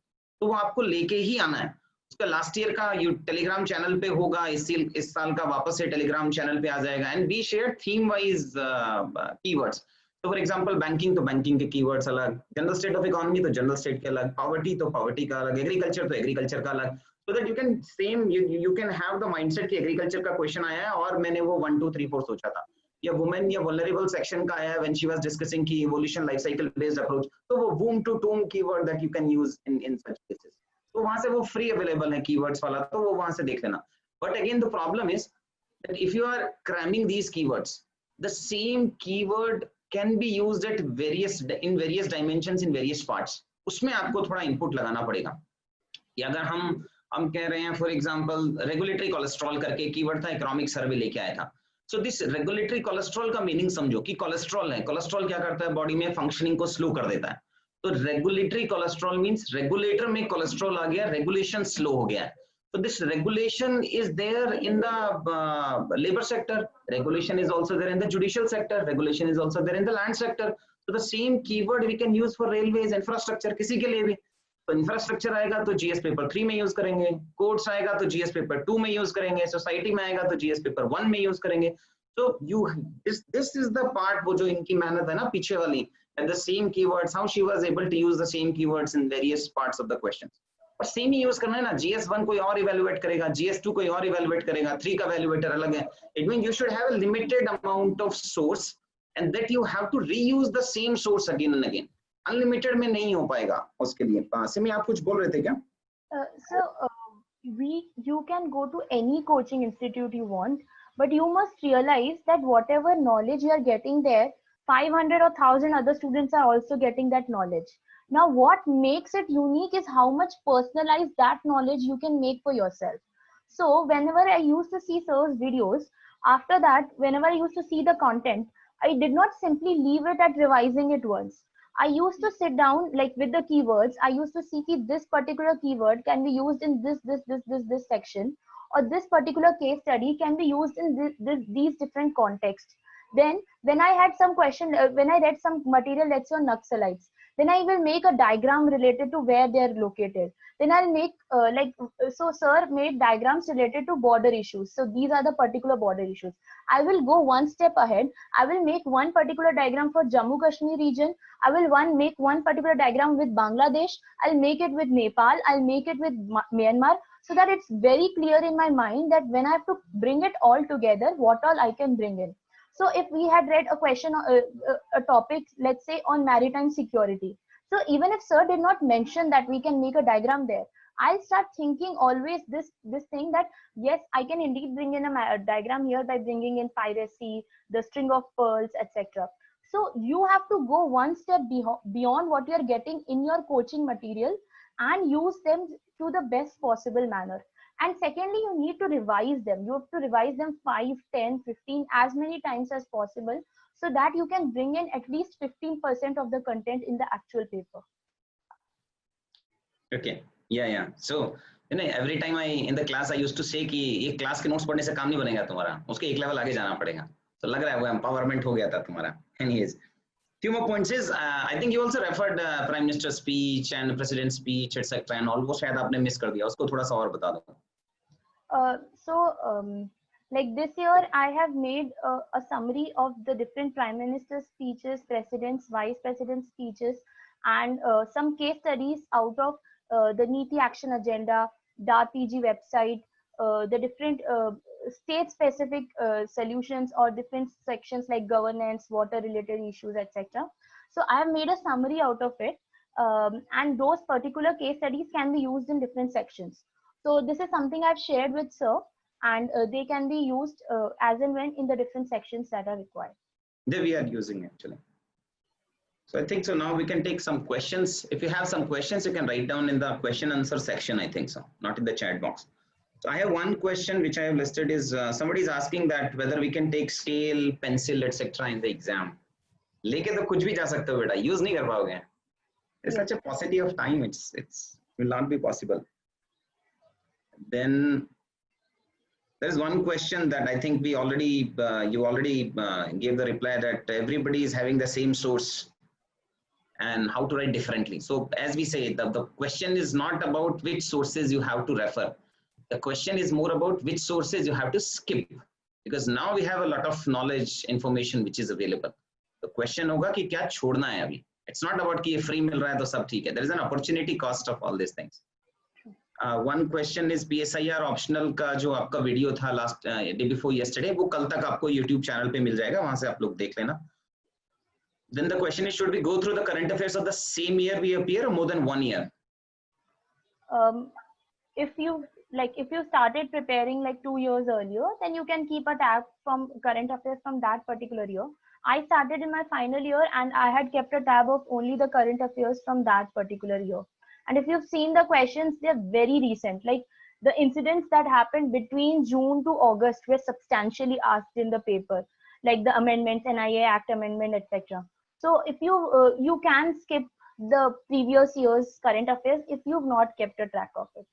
तो वो आपको लेके ही आना है. उसका लास्ट ईयर का टेलीग्राम चैनल पे होगा, इस साल का वापस से टेलीग्राम चैनल पे आ जाएगा. And we share theme wise keywords. तो फॉर एग्जांपल बैंकिंग तो बैंकिंग के कीवर्ड्स अलग, जनरल स्टेट ऑफ इकोनॉमी तो जनरल स्टेट के अलग, पॉवर्टी तो पॉवर्टी का अलग, एग्रीकल्चर तो एग्रीकल्चर का अलग. So that you can same you can have the mindset कि एग्रीकल्चर का क्वेश्चन आया है और मैंने वो 1 2 3 4 सोचा था, या वुमेन या वल्नरेबल सेक्शन का आया है व्हेन शी वाज डिस्कसिंग की evolution life cycle based approach, तो वो वूम टू टूम keyword that you can use in such cases. तो वहां से वो फ्री अवेलेबल है कीवर्ड्स वाला, तो वो वहां से देख लेना. But again the problem is that if you are cramming these keywords, the same keyword can be used at various dimensions in various parts. उसमें आपको थोड़ा इनपुट लगाना पड़ेगा. या अगर हम कह रहे हैं फॉर एग्जांपल रेगुलेटरी कोलेस्ट्रॉल करके कीवर्ड था, इकोनॉमिक सर्वे लेके आया था. सो दिस रेगुलेटरी कोलेस्ट्रॉल का मीनिंग समझो कि कोलेस्ट्रॉल है, कोलेस्ट्रॉल क्या करता है, बॉडी में फंक्शनिंग को स्लो कर देता है. तो रेगुलेटरी कोलेस्ट्रॉल मींस रेगुलेटर में कोलेस्ट्रॉल आ गया, रेगुलेशन स्लो हो गया. So this regulation is there in the labor sector, regulation is also there in the judicial sector, regulation is also there in the land sector. So the same keyword we can use for railways, infrastructure, किसी के लिए भी. तो infrastructure आएगा तो GS paper 3 में use करेंगे, courts आएगा तो जीएस पेपर 2 में यूज करेंगे, सोसाइटी में आएगा तो जीएस पेपर 1 में यूज करेंगे. So you this is the part वो जो इनकी मेहनत है ना पीछे वाली, and the same keywords, how she was able to use the same keywords in various parts of the questions. और सेम ही यूज करना है ना. GS1 कोई और इवेलुएट करेगा, GS2 कोई और इवेलुएट करेगा, 3 का वैल्यूएटर अलग है. It means you should have a limited amount of source and that you have to reuse the same source again and again. Unlimited में नहीं हो पाएगा उसके लिए. सिमी आप कुछ बोल रहे थे क्या? You can go to any coaching institute you want, but you must realize that whatever knowledge you are getting there, 500 or 1000 other students are also getting that knowledge. Now what makes it unique is how much personalized that knowledge you can make for yourself. So whenever I used to see sir's videos, after that whenever I used to see the content, I did not simply leave it at revising it once. I used to sit down like with the keywords. I used to see if this particular keyword can be used in this section, or this particular case study can be used in these different contexts. Then when I had some question, when I read some material, let's say on Naxalites, then I will make a diagram related to where they are located. Then I'll make so sir made diagrams related to border issues. So these are the particular border issues. I will go one step ahead. I will make one particular diagram for Jammu Kashmir region. I will make one particular diagram with Bangladesh. I'll make it with Nepal. I'll make it with Myanmar, so that it's very clear in my mind that when I have to bring it all together, what all I can bring in. So if we had read a question, a topic, let's say on maritime security. So even if sir did not mention that we can make a diagram there, I'll start thinking always this thing that yes, I can indeed bring in a diagram here by bringing in piracy, the string of pearls, etc. So you have to go one step beyond what you're getting in your coaching material and use them to the best possible manner. And secondly, you need to revise them. You have to revise them 5, 10, 15, as many times as possible, so that you can bring in at least 15% of the content in the actual paper. Okay. Yeah. So every time in the class I used to say कि ये class के notes पढ़ने से काम नहीं बनेगा तुम्हारा, उसके एक level आगे जाना पड़ेगा. तो लग रहा है वो empowerment हो गया था तुम्हारा. Anyways, few more points is I think you also referred Prime Minister's speech and President's speech etc. and all. वो शायद आपने miss कर दिया, उसको थोड़ा सा और बता दो. Like this year, I have made a summary of the different Prime Minister's speeches, President's, Vice President's speeches, and some case studies out of the NITI Action Agenda, DAR PG website, the different state-specific solutions or different sections like governance, water-related issues, etc. So I have made a summary out of it, and those particular case studies can be used in different sections. So this is something I've shared with sir, and they can be used as and when in the different sections that are required. They we are using actually. So I think so now we can take some questions. If you have some questions, you can write down in the question answer section, I think so, not in the chat box. So I have one question which I have listed is somebody is asking that whether we can take scale, pencil, etc. in the exam. लेके तो कुछ भी जा सकते हो बेटा, use नहीं कर पाओगे. There's such a paucity of time, it's will not be possible. Then there's one question that I think we already you already gave the reply that everybody is having the same source and how to write differently. So as we say, the question is not about which sources you have to refer. The question is more about which sources you have to skip, because now we have a lot of knowledge, information which is available. The question होगा कि क्या छोड़ना है अभी. It's not about कि ये free मिल रहा है तो सब ठीक है. There is an opportunity cost of all these things. One question is PSIR optional का जो आपका वीडियो था last day before yesterday, वो कल तक आपको YouTube चैनल पे मिल जाएगा, वहां से आप लोग देख लेना. Then the question is, should we go through the current affairs of the same year we appear or more than 1 year? If you started preparing like 2 years earlier, then you can keep a tab from current affairs from that particular year. I started in my final year and I had kept a tab of only the current affairs from that particular year. And if you've seen the questions, they're very recent. Like the incidents that happened between June to August were substantially asked in the paper, like the amendments, NIA Act amendment, etc. So if you can skip the previous year's current affairs if you've not kept a track of it.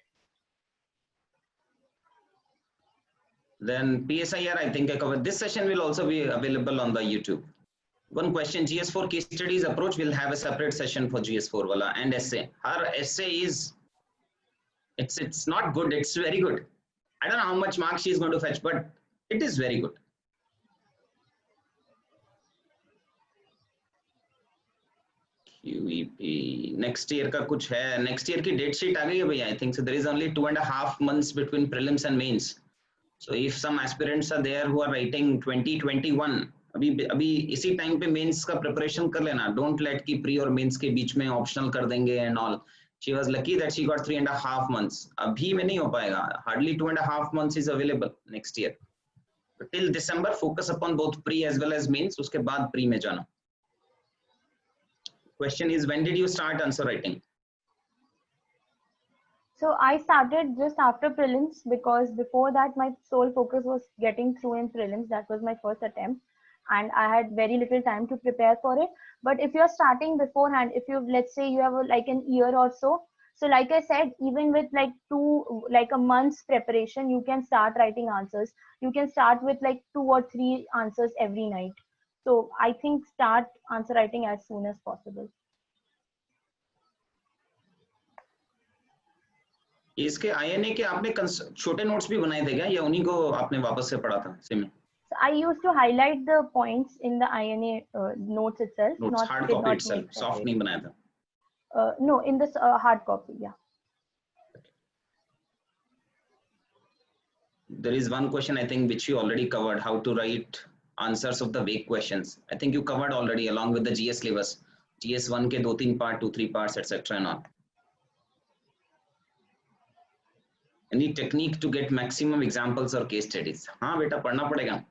Then PSIR, I think I covered. This session will also be available on the YouTube. One question, GS4 case studies approach will have a separate session for GS4 wala and essay. Her essay is, it's not good, it's very good. I don't know how much marks she is going to fetch, but it is very good. QEP next year का कुछ है, next year की date sheet आ गई है भैया. I think so. There is only 2.5 months between prelims and mains. So if some aspirants are there who are writing 2021, अभी इसी time पे मेंस का प्रिपरेशन कर लेना. Don't let कि प्री और मेंस के बीच में ऑप्शनल कर देंगे and all. She was lucky that she got 3.5 months. अभी में नहीं हो पाएगा. Hardly 2.5 months is available next year. But till December, focus upon both pre as well as mains. उसके बाद pre में जाना. Question is, when did you start answer writing? So I started just after prelims because before that my sole focus was getting through in prelims. That was my first attempt and I had very little time to prepare for it. But if you're starting beforehand, if you, let's say you have like an year or so, so like I said, even with like a month's preparation, you can start writing answers. You can start with like 2 or 3 answers every night. So I think start answer writing as soon as possible. इसके INA के आपने छोटे notes भी बनाए थे क्या या उन्हीं को आपने वापस से पढ़ा था सेम में? So I used to highlight the points in the INA notes itself. Notes, not hard copy itself, soft नहीं बनाया था. No, in this hard copy, yeah. There is one question I think which you already covered, how to write answers of the vague questions. I think you covered already along with the GS syllabus. GS1 के 2-3 part, 2-3 parts, etc. and all. Any technique to get maximum examples or case studies? हाँ बेटा पढ़ना पड़ेगा.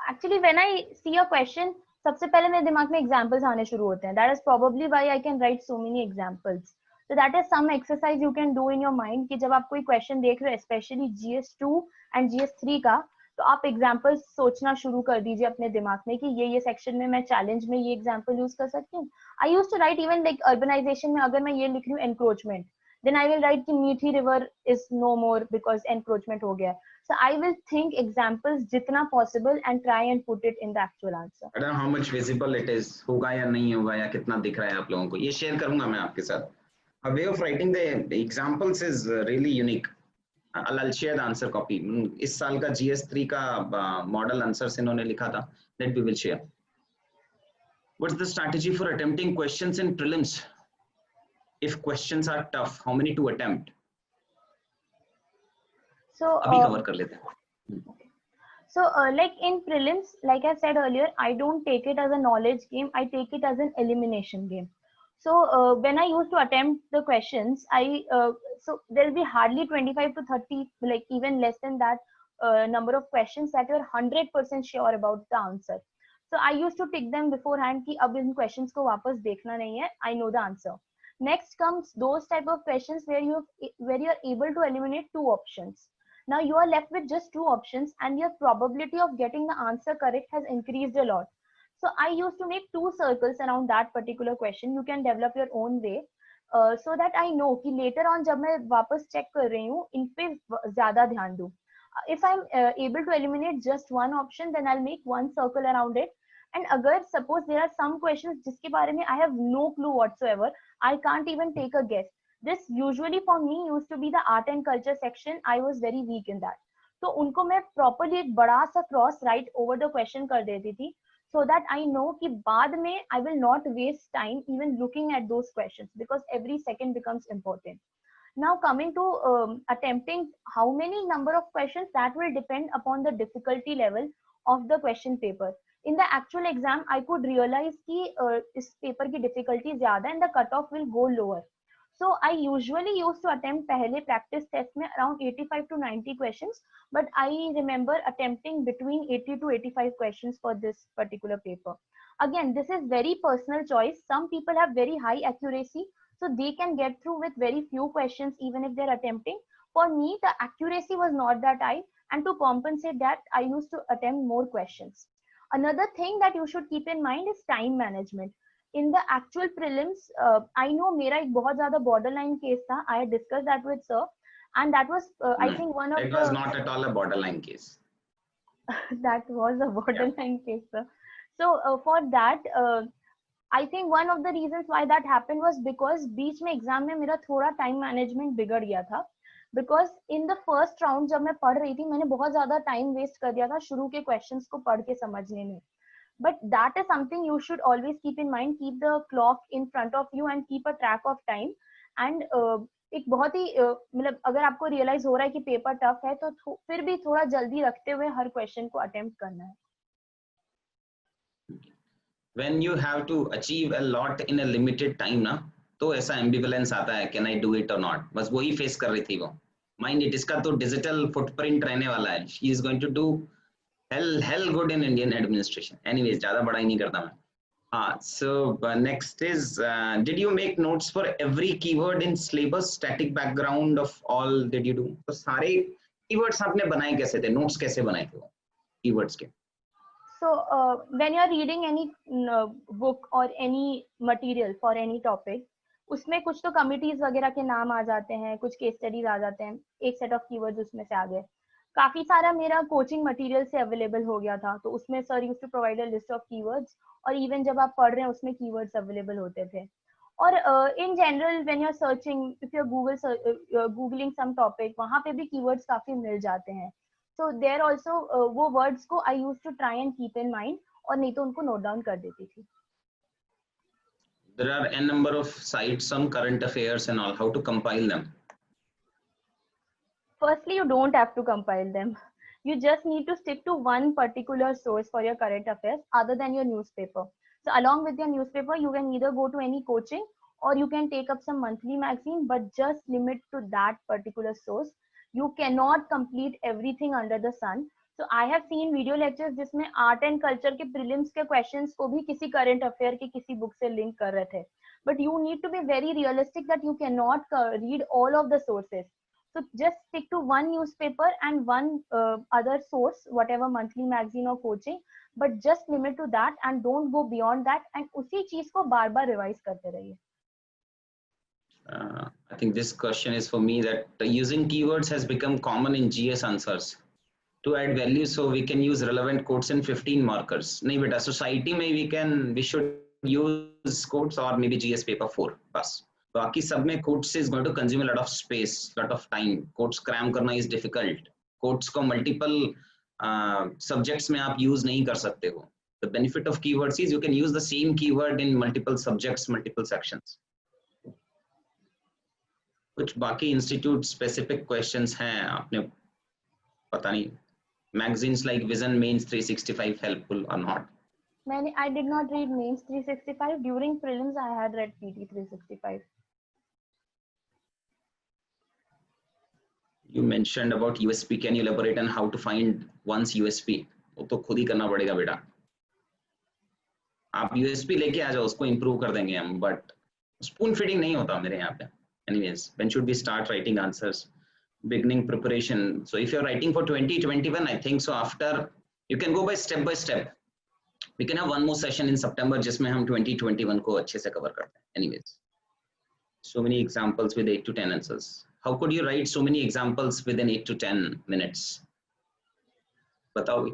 Actually, when I see a question, सबसे पहले मेरे दिमाग में examples आने शुरू होते हैं. That is probably why I can write so many examples. So that is some exercise you can do in your mind कि जब आप कोई question देख रहे हो, especially GS2 and GS3 का, तो आप examples सोचना शुरू कर दीजिए अपने दिमाग में कि ये section में मैं challenge में ये example use कर सकती हूँ. I used to write even like urbanization में अगर मैं ये लिख रही हूँ encroachment, then I will write कि मीठी river is no more because encroachment हो गया. So I will think examples जितना possible and try and put it in the actual answer. I don't know how much visible it is, होगा या नहीं होगा या कितना दिख रहा है आप लोगों को, ये share करूँगा मैं आपके साथ. A way of writing the examples is really unique. I'll share the answer copy. इस साल का GS3 का model answers इन्होंने लिखा था, that we will share. What's the strategy for attempting questions in prelims? If questions are tough, how many to attempt? So अभी cover कर लेते हैं. So like in prelims, like I said earlier, I don't take it as a knowledge game. I take it as an elimination game. So when I used to attempt the questions, so there will be hardly 25 to 30, like even less than that number of questions that you're 100% sure about the answer. So I used to tick them beforehand कि अब इन questions को वापस देखना नहीं है. I know the answer. Next comes those type of questions where you are able to eliminate two options. Now you are left with just two options, and your probability of getting the answer correct has increased a lot. So I used to make two circles around that particular question. You can develop your own way, so that I know कि later on जब मैं वापस check कर रही हूँ इन पे ज़्यादा ध्यान दूँ. If I'm able to eliminate just one option, then I'll make one circle around it. And अगर suppose there are some questions जिसके बारे में I have no clue whatsoever, I can't even take a guess. This usually for me used to be the art and culture section. I was very weak in that. तो उनको मैं properly एक बड़ा सा cross right over the question कर देती थी, so that I know कि बाद में I will not waste time even looking at those questions, because every second becomes important. Now coming to attempting how many number of questions, that will depend upon the difficulty level of the question paper. In the actual exam, I could realize कि इस paper की difficulty ज़्यादा and the cutoff will go lower. So I usually used to attempt पहले practice test में around 85 to 90 questions, but I remember attempting between 80 to 85 questions for this particular paper. Again, this is very personal choice. Some people have very high accuracy, so they can get through with very few questions even if they're attempting. For me, the accuracy was not that high, and to compensate that, I used to attempt more questions. Another thing that you should keep in mind is time management. In the actual prelims, I know मेरा एक बहुत ज़्यादा borderline case था. I had discussed that with sir, and that was I think one of it was not at all a borderline case. that was a borderline case, sir. So for that, I think one of the reasons why that happened was because बीच में exam में मेरा थोड़ा time management बिगड़ गया था. Because in the first round जब मैं पढ़ रही थी, मैंने बहुत ज़्यादा time waste कर दिया था शुरू के questions को पढ़ के समझने में. But that is something you should always keep in mind. Keep the clock in front of you and keep a track of time. And एक बहुत ही मतलब अगर आपको realize हो रहा है कि paper tough है, तो फिर भी थोड़ा जल्दी रखते हुए हर question को attempt करना है. When you have to achieve a lot in a limited time ना, तो ऐसा ambivalence आता है, can I do it or not? बस वही face कर रही थी वो. Mind it, इसका तो digital footprint रहने वाला है. She is going to do hell good in Indian administration. Anyways, ज़्यादा बड़ा ही नहीं करता मैं. So next is, did you make notes for every keyword in syllabus? Static background of all did you do? तो सारे keywords आपने बनाए कैसे थे? Notes कैसे बनाए थे वो keywords के? So when you are reading any book or any material for any topic, उसमें कुछ तो committees वगैरह के नाम आ जाते हैं, कुछ case studies आ जाते हैं, एक set of keywords उसमें से आ गए. काफी सारा मेरा कोचिंग मटेरियल से अवेलेबल हो गया था, तो उसमें sir used to provide a list of keywords, और इवन जब आप पढ़ रहे हैं उसमें कीवर्ड्स अवेलेबल होते थे. और in general when you are searching, if you are googling some topic, वहां पे भी कीवर्ड्स काफी मिल जाते हैं. सो देयर आल्सो वो वर्ड्स को I used to try and keep in mind, और नहीं तो उनको नोट डाउन कर देती थी. There are n number of sites on current affairs and all. How to compile them? Firstly, you don't have to compile them. You just need to stick to one particular source for your current affairs other than your newspaper. So along with your newspaper, you can either go to any coaching or you can take up some monthly magazine, but just limit to that particular source. You cannot complete everything under the sun. So I have seen video lectures जिसमें art and culture के prelims के questions को भी किसी current affair के किसी book से link कर रहे थे. But you need to be very realistic that you cannot read all of the sources. So just stick to one newspaper and one other source, whatever monthly magazine or coaching, but just limit to that and don't go beyond that, and उसी चीज को बार-बार revise करते रहिए. I think this question is for me, that using keywords has become common in GS answers to add value, so we can use relevant quotes in 15 markers. नहीं बेटा, society में we should use quotes or maybe GS paper 4 बस. बाकी सब में quotes is going to consume a lot of space, lot of time. Quotes cram करना is difficult. Quotes को multiple subjects में आप use नहीं कर सकते हो. The benefit of keywords is you can use the same keyword in multiple subjects, multiple sections. कुछ बाकी institute specific questions हैं आपने पता नहीं. Magazines like Vision, Mains 365 helpful or not? I did not read Mains 365. During prelims, I had read PT 365. You mentioned about USP. Can you elaborate on how to find one's USP? वो तो खुद ही करना पड़ेगा बेटा. आप USP लेके आ जाओ, उसको improve कर देंगे हम, but spoon feeding नहीं होता मेरे यहाँ पे. Anyways, when should we start writing answers? Beginning preparation. So if you're writing for 2021, I think so after you can go by step. We can have one more session in September जिसमें हम 2021 को अच्छे से cover करते हैं. Anyways, so many examples with 8 to 10 answers. How could you write so many examples within 8 to 10 minutes? बताओ.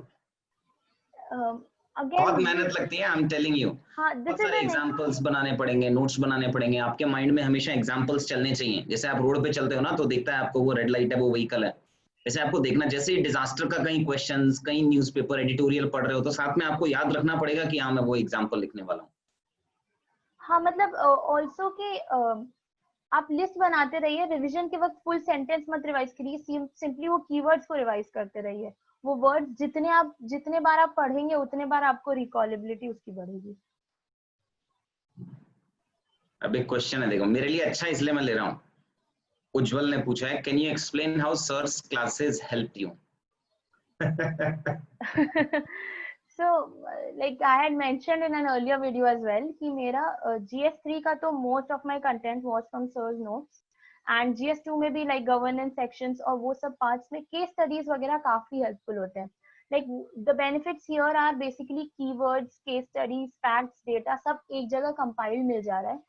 बहुत Again, मेहनत लगती है, I'm telling you. हाँ, this बहुत is सारे an एग्जांपल्स बनाने पड़ेंगे, नोट्स बनाने पड़ेंगे. आपके माइंड में हमेशा एग्जांपल्स चलने चाहिए. जैसे आप रोड पे चलते हो ना, तो दिखता है आपको वो रेड लाइट है, वो व्हीकल है. जैसे आपको देखना, जैसे डिजास्टर का कहीं क्वेश्चंस, कहीं न्यूज़पेपर एडिटोरियल पढ़ रहे हो, तो साथ में आपको याद रखना पड़ेगा कि हाँ मैं वो एग्जांपल लिखने वाला हूँ. हाँ, मतलब ऑल्सो कि आप लिस्ट बनाते रहिए, रिवीजन के वक्त फुल सेंटेंस मत रिवाइज करिए, सिंपली वो कीवर्ड्स को रिवाइज करते रहिए. वो वर्ड्स जितने बार आप पढ़ेंगे उतने बार आपको रिकॉलेबिलिटी उसकी बढ़ेगी. अब एक क्वेश्चन है, देखो मेरे लिए अच्छा इसलिए मैं ले रहा हूँ. उज्जवल ने पूछा है, can you explain how sir's classes help you? So, like I had mentioned in an earlier video as well, कि मेरा GS3 का तो most of my content was from sir's notes, and GS2 में भी like governance sections और वो सब parts में case studies वगैरह काफी helpful होते हैं. Like the benefits here are basically keywords, case studies, facts, data सब एक जगह compiled मिल जा रहा है.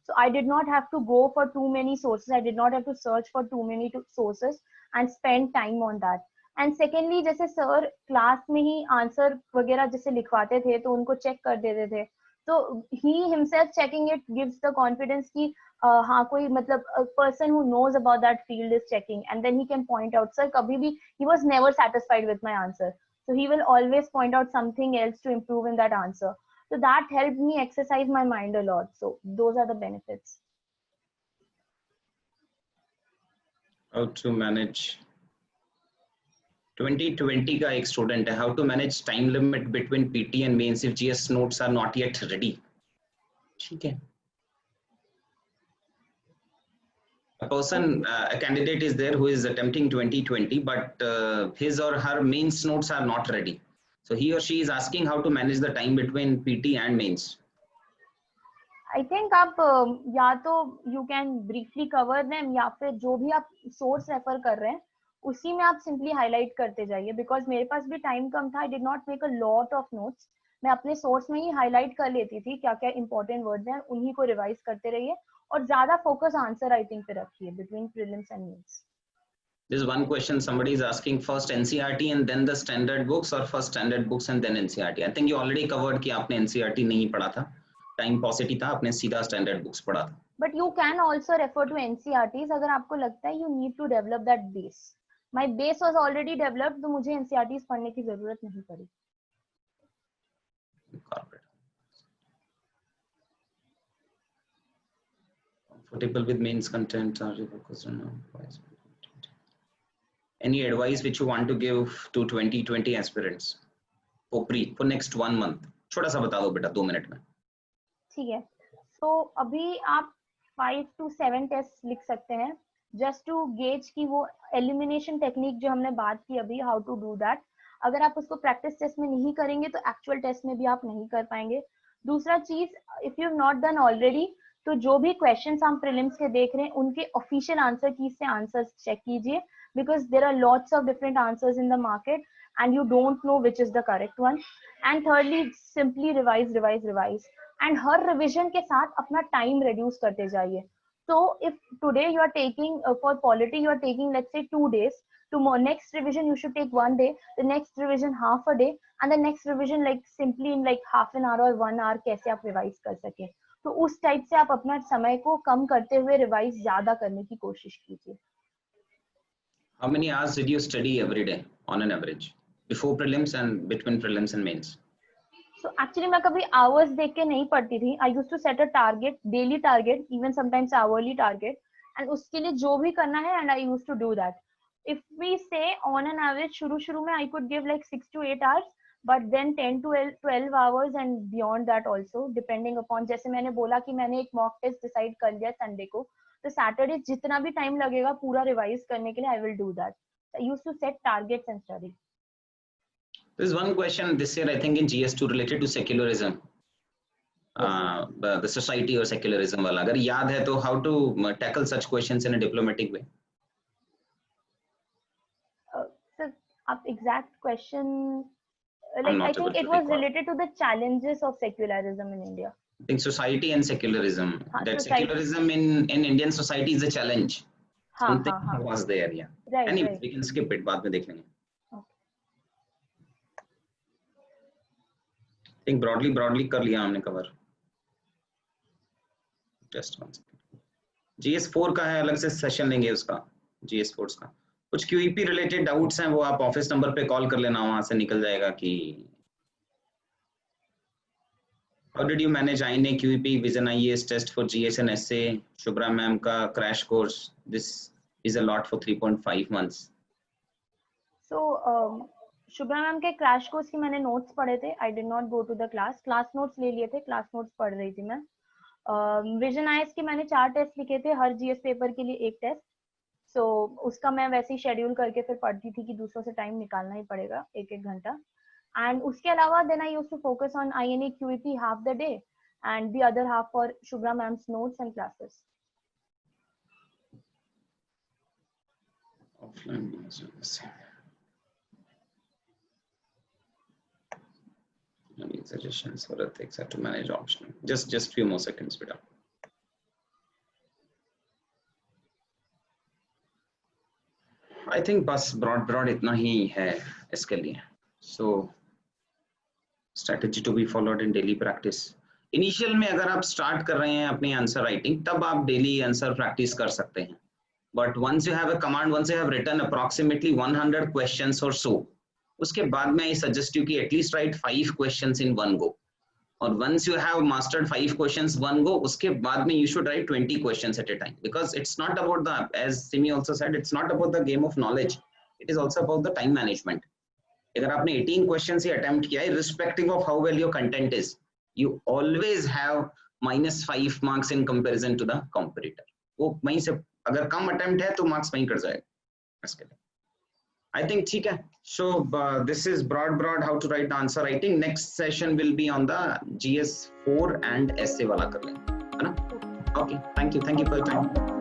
So I did not have to go for too many sources. I did not have to search for too many sources and spend time on that. And secondly, जैसे sir class में ही answer वगैरह जैसे लिखवाते थे तो उनको check कर देते थे, तो ही himself checking it gives the confidence कि हाँ कोई मतलब person who knows about that field is checking, and then he can point out. Sir कभी भी he was never satisfied with my answer, so he will always point out something else to improve in that answer. So that helped me exercise my mind a lot. So those are the benefits. How to manage 2020 का एक student है, how to manage time limit between PT and mains if GS notes are not yet ready. ठीक है. A person, a candidate is there who is attempting 2020, but his or her mains notes are not ready. So he or she is asking how to manage the time between PT and mains. I think आप या तो you can briefly cover them, या फिर जो भी आप source refer कर रहे हैं उसी में आप simply highlight करते जाइए, because मेरे पास भी time कम था. I did not make a lot of notes. मैं अपने source में ही highlight कर लेती थी क्या क्या important words हैं, उन्हीं को revise करते रहिए और ज्यादा focus answer writing पे रखिए between prelims and mains. This is one question somebody is asking, first NCERT and then the standard books or first standard books and then NCERT. I think you already covered कि आपने NCERT नहीं पढ़ा था, time पॉसिटी था, आपने सीधा standard books पढ़ा था. But you can also refer to NCERTs अगर आपको लगता है you need to develop that base. My base was already developed, तो मुझे NCERTs पढ़ने की जरूरत नहीं पड़ी. Comfortable with mains content, are you focused on any advice which you want to give to 2020 aspirants for next 1 month? छोटा सा बता दो बेटा 2 मिनट में. ठीक है. तो अभी आप 5 to 7 टेस्ट लिख सकते हैं जस्ट टू गेज की वो एलिमिनेशन टेक्निक जो हमने बात की अभी, हाउ टू डू दैट. अगर आप उसको प्रैक्टिस टेस्ट में नहीं करेंगे तो एक्चुअल टेस्ट में भी आप नहीं कर पाएंगे. दूसरा चीज, if you have not done already, तो जो भी क्वेश्चंस हम प्रीलिम्स के देख रहे हैं उनके ऑफिशियल आंसर की से आंसर्स चेक कीजिए, because there are lots of different answers in the market and you don't know which is the correct one. And thirdly, simply revise and her revision के साथ अपना time reduce करते जाइए. So if today you are taking for polity you are taking let's say 2 days, tomorrow next revision you should take 1 day, the next revision half a day, and the next revision like simply in like half an hour or 1 hour कैसे आप revise कर सके. तो उस type से आप अपना समय को कम करते हुए रिवाइज ज्यादा करने की कोशिश कीजिए. How many hours did you study every day on an average before prelims and between prelims and mains? So actually मैं कभी hours देख के नहीं पढ़ती थी. I used to set a target, daily target, even sometimes hourly target, and उसके लिए जो भी करना है and I used to do that. If we say on an average शुरू में I could give like 6 to 8 hours, but then 10 to 12 hours and beyond that also depending upon, जैसे मैंने बोला कि मैंने एक mock test decide कर लिया Sunday को, तो Saturday जितना भी time लगेगा पूरा revise करने के लिए I will do that. I used to set targets and study. There's one question this year, I think in GS2 related to secularism. the society or secularism वाला अगर याद है तो how to tackle such questions in a diplomatic way? Sir, up exact question, I'm like I not able think it to was recall. related to the challenges of secularism in India. I think society and secularism. That society. secularism in Indian society is a challenge. Something was there, yeah. Right, Anyway, right. we can skip it. बाद में देख लेंगे. I think broadly कर लिया हमने cover. Just one second. GS4 का है, अलग से सेशन लेंगे उसका. GS4 का. कुछ QEP related doubts हैं वो आप ऑफिस नंबर पे कॉल कर लेना, वहां से निकल जाएगा कि How did you manage INA QEP Vision IAS test for GS and SA? Shubhra ma'am का crash course. This is a lot for 3.5 months. So Shubhra ma'am के क्रैश कोर्स की मैंने नोट्स पढ़े थे. I did not go to the class notes ले लिए थे, class notes पढ़ रही थी मैं. विजन आईएएस के मैंने 4 टेस्ट लिखे थे, हर जीएस पेपर के लिए एक टेस्ट. सो उसका मैं वैसे ही शेड्यूल करके फिर पढ़ती थी कि दूसरों से टाइम निकालना ही पड़ेगा 1-1 घंटा. एंड उसके अलावा then I used to focus on INA QEP half the day and the other half for Shubhra ma'am's notes and classes. Offline any suggestions for ethics how to manage optional? Just few more seconds, beta. I think बस broad इतना ही है इसके लिए. So strategy to be followed in daily practice. Initial में अगर आप start कर रहे हैं अपनी आंसर राइटिंग तब आप daily आंसर प्रैक्टिस कर सकते हैं. But once you have a command, once you have written approximately 100 questions or so, उसके बाद में I suggest you कि at least write 5 questions in one go. Or once you have mastered 5 questions one go, उसके बाद में you should write 20 questions at a time. Because it's not about the, as Simi also said, it's not about the game of knowledge. It is also about the time management. अगर आपने 18 questions ही attempt किया है, irrespective of how well your content is, you always have -5 marks in comparison to the competitor. वो वहीं से अगर कम attempt है तो marks वहीं कट जाएगा इसके लिए. I think ठीक है. So this is broad how to write the answer writing. Next session will be on the GS4 and SA वाला कर लेंगे, है ना? Okay, thank you for your time.